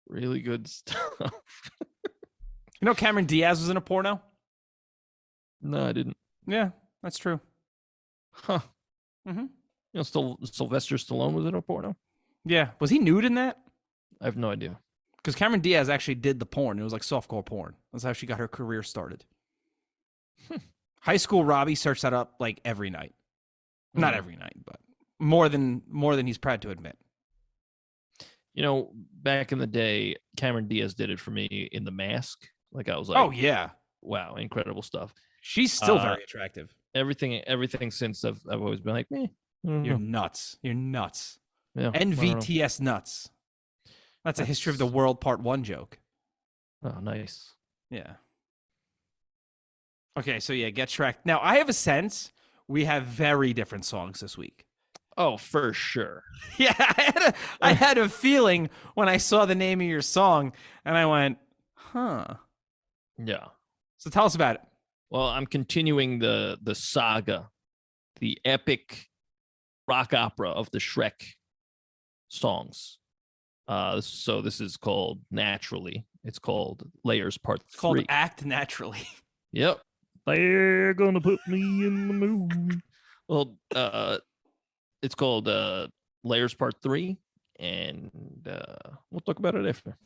Really good stuff. Cameron Diaz was in a porno. No, I didn't. Yeah, that's true. Huh. Mm-hmm. Sylvester Stallone was in a porno? Yeah. Was he nude in that? I have no idea. Because Cameron Diaz actually did the porn. It was like softcore porn. That's how she got her career started. High School Robbie searched that up like every night. Not every night, but more than he's proud to admit. Back in the day, Cameron Diaz did it for me in The Mask. Like I was like, oh yeah, wow, incredible stuff. She's still very attractive. Everything since I've always been like, You're nuts. You're nuts. Yeah, NVTS nuts. That's a History of the World Part 1 joke. Oh, nice. Yeah. Okay, so yeah, get Shrek. Now, I have a sense we have very different songs this week. Oh, for sure. Yeah, I had a feeling when I saw the name of your song, and I went, huh. Yeah. So tell us about it. Well, I'm continuing the saga, the epic rock opera of the Shrek songs. So this is called Naturally. It's called Layers Part 3. It's called Act Naturally. Yep. They're gonna put me in the mood. Well, It's called Layers Part 3, and we'll talk about it after.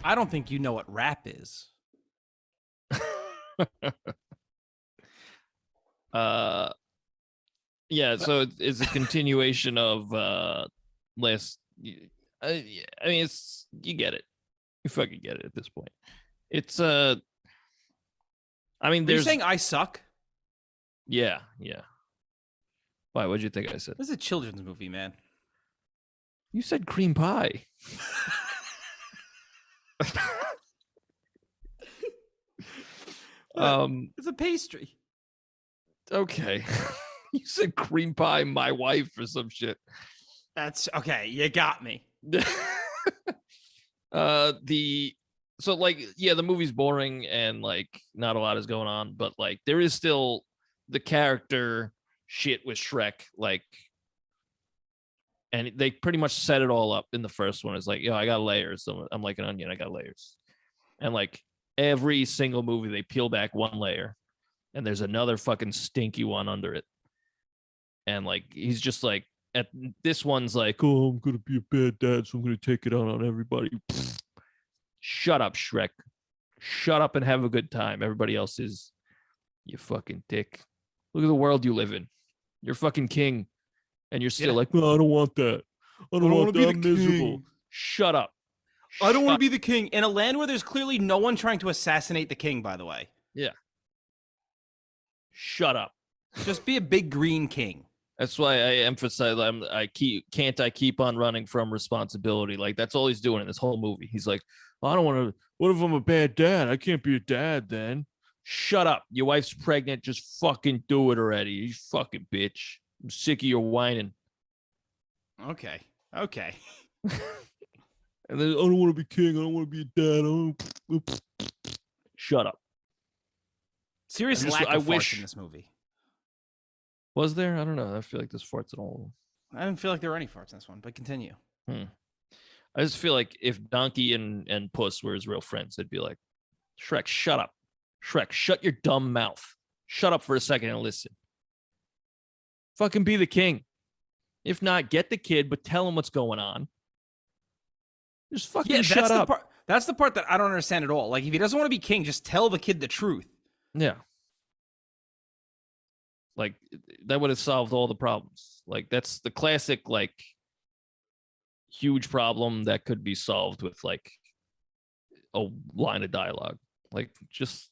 I don't think you know what rap is. Yeah, so it's a continuation of last. I mean, it's you get it. You fucking get it at this point. It's I mean, Are you saying I suck? Yeah. Why? What'd you think I said? This is a children's movie, man. You said cream pie. It's a pastry. Okay. You said cream pie, my wife, or some shit. That's okay. You got me. The movie's boring and like not a lot is going on, but like there is still the character shit with Shrek, like, and they pretty much set it all up in the first one. It's like, I got layers. I'm like an onion. I got layers, and like every single movie they peel back one layer, and there's another fucking stinky one under it, and like he's just like at this one's like, oh, I'm gonna be a bad dad, so I'm gonna take it out on everybody. Shut up, Shrek. Shut up and have a good time. Everybody else is, you fucking dick. Look at the world you live in. You're fucking king. And you're still like, no, I don't want that. I don't want that. I'm miserable. Shut up. I don't want to be the king. In a land where there's clearly no one trying to assassinate the king, by the way. Yeah. Shut up. Just be a big green king. That's why I emphasize I keep on running from responsibility. Like that's all he's doing in this whole movie. He's like, I don't want to. What if I'm a bad dad? I can't be a dad then. Shut up. Your wife's pregnant. Just fucking do it already. You fucking bitch. I'm sick of your whining. Okay. And then I don't want to be king. I don't want to be a dad. Shut up. Serious lack of farts in this movie. Was there? I don't know. I feel like there's farts at all. I didn't feel like there were any farts in this one, but continue. I just feel like if Donkey and Puss were his real friends, they'd be like, Shrek, shut up. Shrek, shut your dumb mouth. Shut up for a second and listen. Fucking be the king. If not, get the kid, but tell him what's going on. Just fucking shut up. That's the part that I don't understand at all. Like, if he doesn't want to be king, just tell the kid the truth. Yeah. Like, that would have solved all the problems. Like, that's the classic, like, huge problem that could be solved with, like, a line of dialogue. Like, just,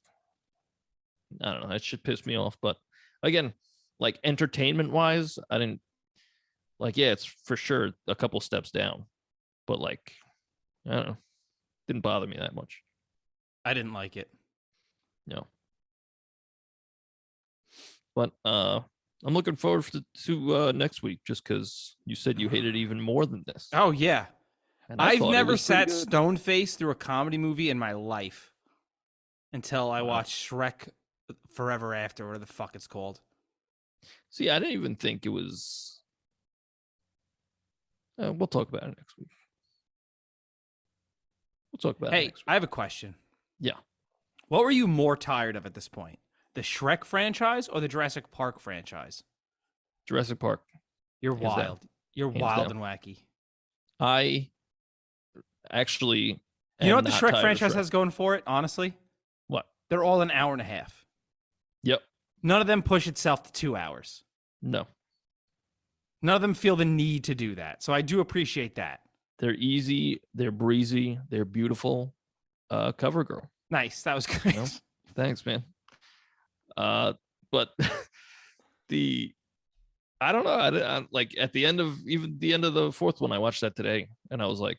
I don't know. That shit pissed me off. But, again, like, entertainment-wise, I didn't, like, yeah, it's for sure a couple steps down. But, like, I don't know. Didn't bother me that much. I didn't like it. No. But I'm looking forward to next week just because you said you hated even more than this. Oh, yeah. I've never sat stone-faced through a comedy movie in my life until I watched Shrek Forever After, whatever the fuck it's called. See, I didn't even think it was... we'll talk about it next week. We'll talk about it next week. I have a question. Yeah. What were you more tired of at this point? The Shrek franchise or the Jurassic Park franchise? Jurassic Park. You're wild. You're wild and wacky. I actually... You know what the Shrek franchise has going for it, honestly? What? They're all an hour and a half. Yep. None of them push itself to 2 hours. No. None of them feel the need to do that. So I do appreciate that. They're easy. They're breezy. They're beautiful. Cover girl. Nice. That was good. You know? Thanks, man. But I don't know. I like at the end of the fourth one, I watched that today, and I was like,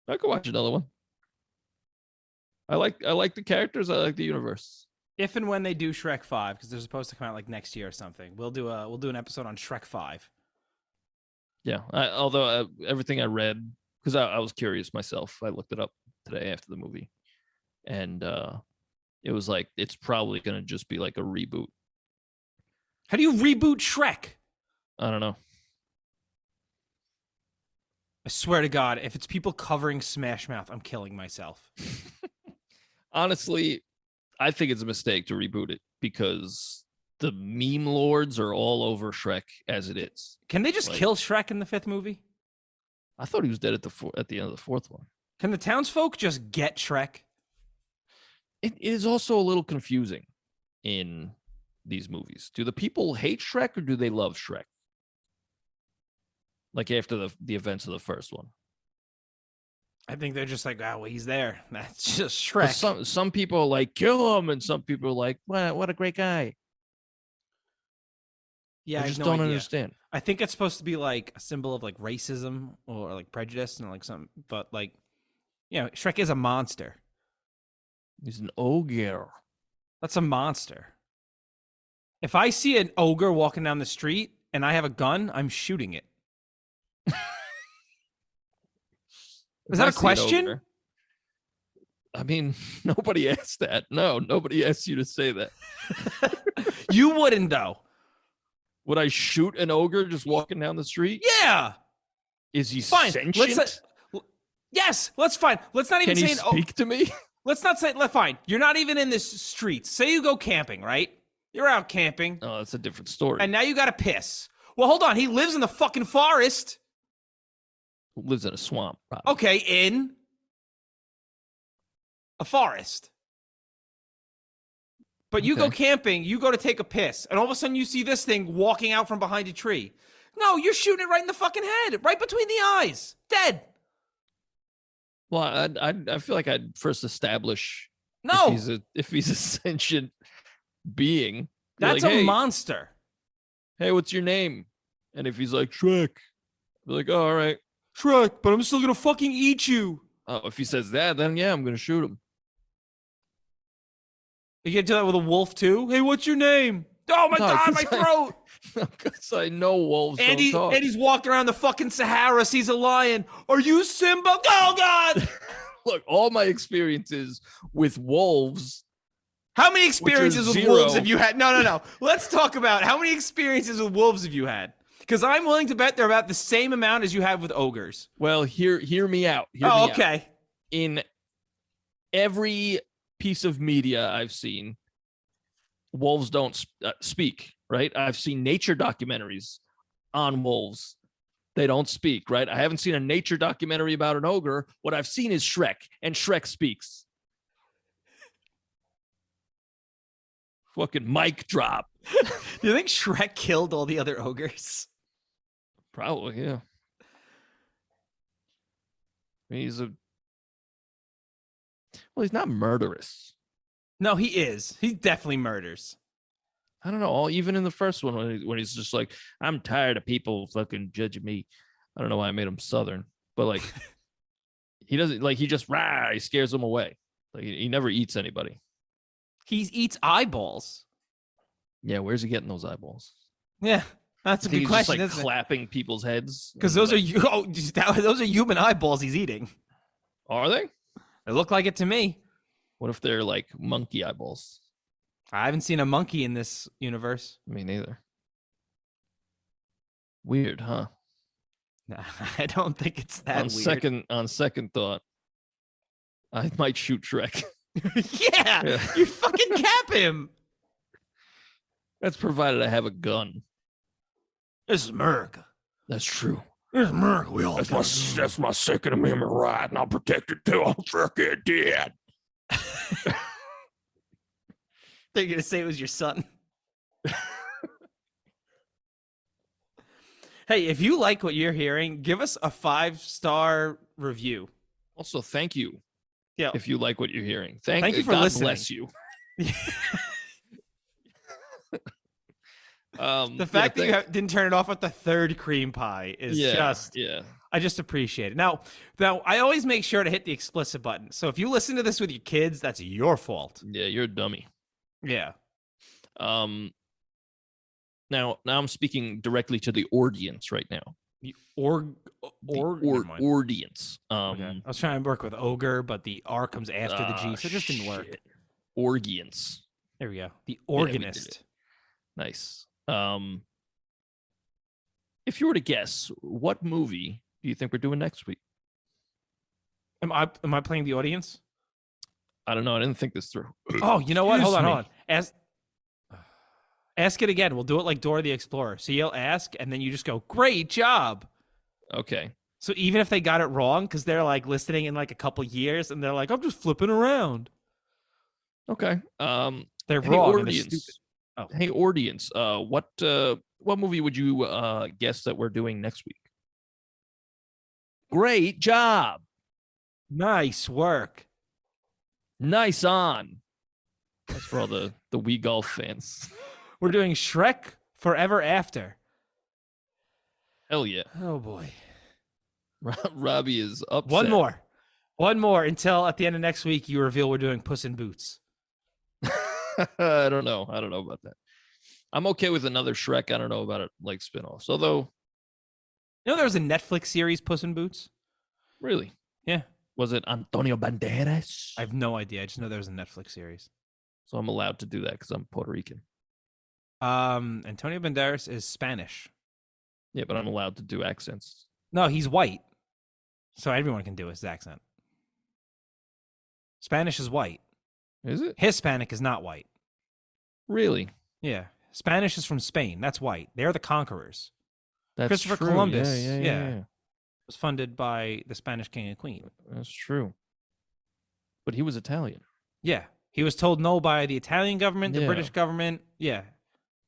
I could watch another one. I like the characters. I like the universe. If and when they do Shrek 5, because they're supposed to come out like next year or something, we'll do an episode on Shrek 5. Yeah. Although everything I read, because I was curious myself, I looked it up today after the movie, and it was like it's probably gonna just be like a reboot. How do you reboot Shrek? I don't know. I swear to God, if it's people covering Smash Mouth, I'm killing myself. Honestly, I think it's a mistake to reboot it because the meme lords are all over Shrek as it is. Can they just kill Shrek in the fifth movie? I thought he was dead at the end of the fourth one. Can the townsfolk just get Shrek? It is also a little confusing in these movies. Do the people hate Shrek or do they love Shrek? Like after the events of the first one. I think they're just like, oh, well, he's there. That's just Shrek. Some people are like, kill him, and some people are like, what a great guy. Yeah, I just don't understand. I think it's supposed to be like a symbol of like racism or like prejudice and like something. But like, you know, Shrek is a monster. He's an ogre. That's a monster. If I see an ogre walking down the street and I have a gun, I'm shooting it. Is that a question? I mean, nobody asked that. No, nobody asked you to say that. You wouldn't, though. Would I shoot an ogre just walking down the street? Yeah. Is he fine. sentient? Yes, let's fine. Let's not even say. Can he speak to me? Let's not say. Fine. You're not even in this street. Say you go camping, right? You're out camping. Oh, that's a different story. And now you got to piss. Well, hold on. He lives in the fucking forest. Lives in a swamp. Probably. Okay, in a forest. But you go camping, you go to take a piss, and all of a sudden you see this thing walking out from behind a tree. No, you're shooting it right in the fucking head, right between the eyes. Dead. Well, I feel like I'd first establish if he's a sentient being. That's like, a monster. Hey, what's your name? And if he's like, Shrek, I'd be like, oh, all right. Shrek, but I'm still going to fucking eat you. Oh, if he says that, then yeah, I'm going to shoot him. You can do that with a wolf too? Hey, what's your name? Oh my God, my throat! Because I know wolves don't talk. And he's walking around the fucking Sahara, sees a lion. Are you Simba? Oh God! Look, all my experiences with wolves. How many experiences with wolves have you had? No. Let's talk about how many experiences with wolves have you had? Because I'm willing to bet they're about the same amount as you have with ogres. Well, hear me out. Okay. In every piece of media I've seen, wolves don't speak, right? I've seen nature documentaries on wolves. They don't speak, right? I haven't seen a nature documentary about an ogre. What I've seen is Shrek, and Shrek speaks. Fucking mic drop. Do you think Shrek killed all the other ogres? Probably, yeah. He's not murderous. No, he is. He definitely murders. I don't know. Even in the first one, when he's just like, I'm tired of people fucking judging me. I don't know why I made him Southern, but like, he doesn't like. He just he scares them away. Like he never eats anybody. He eats eyeballs. Yeah, where's he getting those eyeballs? Yeah, that's a good question. Just like clapping people's heads because those are those are human eyeballs he's eating. Are they? They look like it to me. What if they're like monkey eyeballs? I haven't seen a monkey in this universe. Me neither. Weird, huh? Nah, I don't think it's that weird. On second thought, I might shoot Shrek. yeah, you fucking cap him. That's provided I have a gun. This is America. That's true. This is America. We all that's my Second Amendment right, and I'll protect it till I'm fucking dead. They're gonna say it was your son. Hey, if you like what you're hearing, give us a 5-star review. Also, thank you. Yeah. If you like what you're hearing, thank you for God listening. Bless you. The fact that you didn't turn it off at the third cream pie is I just appreciate it. Now I always make sure to hit the explicit button. So if you listen to this with your kids, that's your fault. Yeah, you're a dummy. Yeah. Now I'm speaking directly to the audience right now. Audience. Okay. I was trying to work with ogre, but the R comes after the G, so it just didn't work. Orgians. There we go. The organist. Nice. If you were to guess, what movie do you think we're doing next week? Am I playing the audience? I don't know. I didn't think this through. Oh, you know what? Hold on. Ask it again. We'll do it like Dora the Explorer. So you'll ask, and then you just go, "Great job." Okay. So even if they got it wrong, because they're like listening in like a couple years, and they're like, "I'm just flipping around." Okay. They're wrong. And they're stupid. Oh. Hey, audience. What movie would you guess that we're doing next week? Great job. Nice work. Nice on. That's for all the Wii Golf fans. We're doing Shrek Forever After. Hell yeah. Oh, boy. Robbie is upset. One more until at the end of next week you reveal we're doing Puss in Boots. I don't know about that. I'm okay with another Shrek. I don't know about it like spinoffs. Although, you know, there was a Netflix series, Puss in Boots. Really? Yeah. Was it Antonio Banderas? I have no idea. I just know there was a Netflix series. So I'm allowed to do that because I'm Puerto Rican. Antonio Banderas is Spanish. Yeah, but I'm allowed to do accents. No, he's white. So everyone can do his accent. Spanish is white. Is it? Hispanic is not white. Really? Yeah. Spanish is from Spain. That's white. They're the conquerors. That's Christopher true. Columbus. Yeah. Was funded by the Spanish king and queen. That's true. But he was Italian. Yeah. He was told no by the Italian government, the British government. Yeah.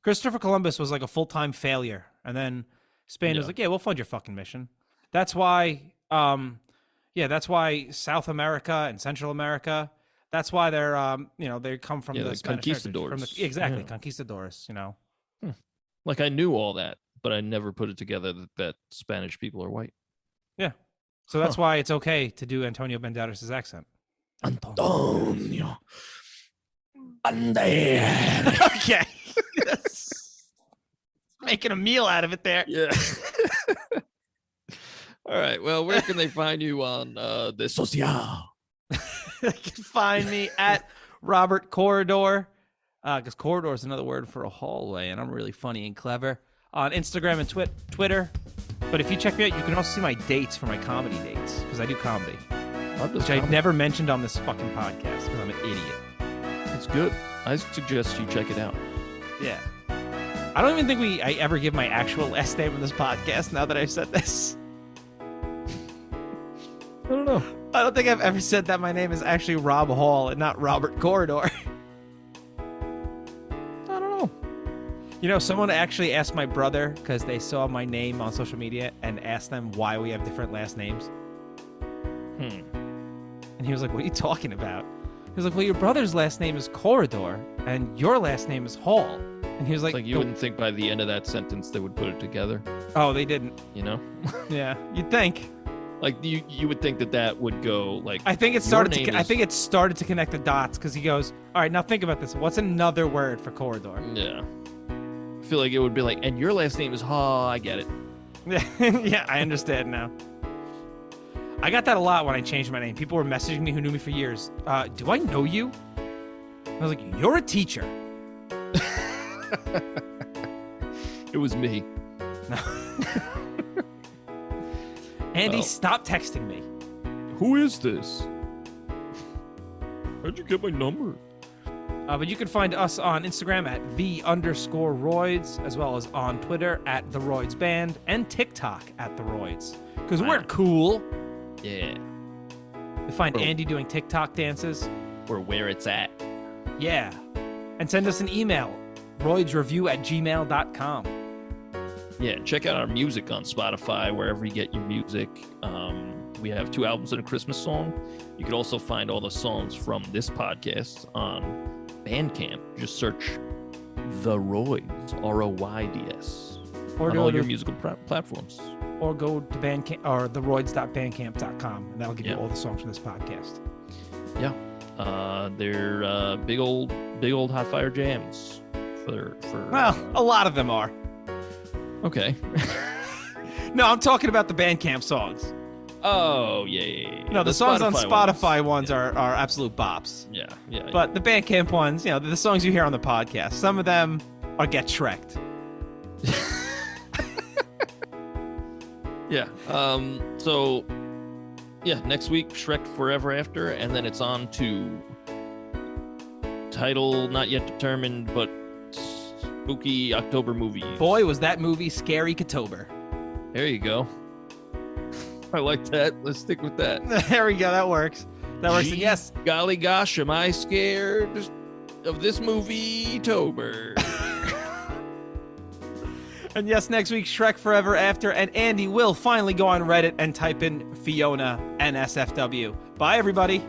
Christopher Columbus was like a full-time failure. And then Spain was like, yeah, we'll fund your fucking mission. That's why, that's why South America and Central America, that's why they're, they come from the Spanish conquistadors. Exactly, conquistadors, Like I knew all that, but I never put it together that Spanish people are white. Yeah. So that's why it's okay to do Antonio Banderas' accent. Antonio Banderas. Okay. Making a meal out of it there. Yeah. All right. Well, where can they find you on the social? They can find me at Robert Corridor, because corridor is another word for a hallway, and I'm really funny and clever on Instagram and Twitter. But if you check me out, you can also see my dates for my comedy dates, because I do comedy, which I never mentioned on this fucking podcast because I'm an idiot. It's good. I suggest you check it out. Yeah. I don't even think I ever give my actual last name in this podcast now that I've said this. I don't know. I don't think I've ever said that my name is actually Rob Hall and not Robert Corridor. I don't know. Someone actually asked my brother, because they saw my name on social media, and asked them why we have different last names. And he was like, what are you talking about? He was like, well, your brother's last name is Corridor, and your last name is Hall. And he was like, you wouldn't think by the end of that sentence they would put it together. Oh, they didn't. Yeah, you'd think. Like you would think that would go like. I think it started to connect the dots, because he goes, all right, now think about this. What's another word for corridor? Yeah. I feel like it would be like, and your last name is Hall. I get it. Yeah, I understand now. I got that a lot when I changed my name. People were messaging me who knew me for years. Do I know you? I was like, you're a teacher. It was me. No. Andy, stop texting me. Who is this? How'd you get my number? But you can find us on Instagram at _Royds, as well as on Twitter at TheRoydsBand, and TikTok at TheRoyds. Because we're cool. Yeah. You find Andy doing TikTok dances. Or where it's at. Yeah. And send us an email, roydsreview@gmail.com. Yeah, check out our music on Spotify, wherever you get your music. We have 2 albums and a Christmas song. You can also find all the songs from this podcast on Bandcamp. Just search The Royds, ROYDS, or on all your musical platforms. Or go to Bandcamp or TheRoyds.bandcamp.com, and that'll give you all the songs from this podcast. Yeah, they're big old hot fire jams. Well, a lot of them are. Okay. No, I'm talking about the Bandcamp songs. Oh, yeah. No, the songs on Spotify ones are absolute bops. Yeah. But the Bandcamp ones, the songs you hear on the podcast, some of them are get Shrekt. Yeah. So, next week, Shrek Forever After, and then it's on to title not yet determined, but spooky October movies. Boy, was that movie scary October. There you go. I like that. Let's stick with that. There we go. That works. Yes. Golly gosh, am I scared of this movie, Tober? And yes, next week, Shrek Forever After, and Andy will finally go on Reddit and type in Fiona NSFW. Bye, everybody.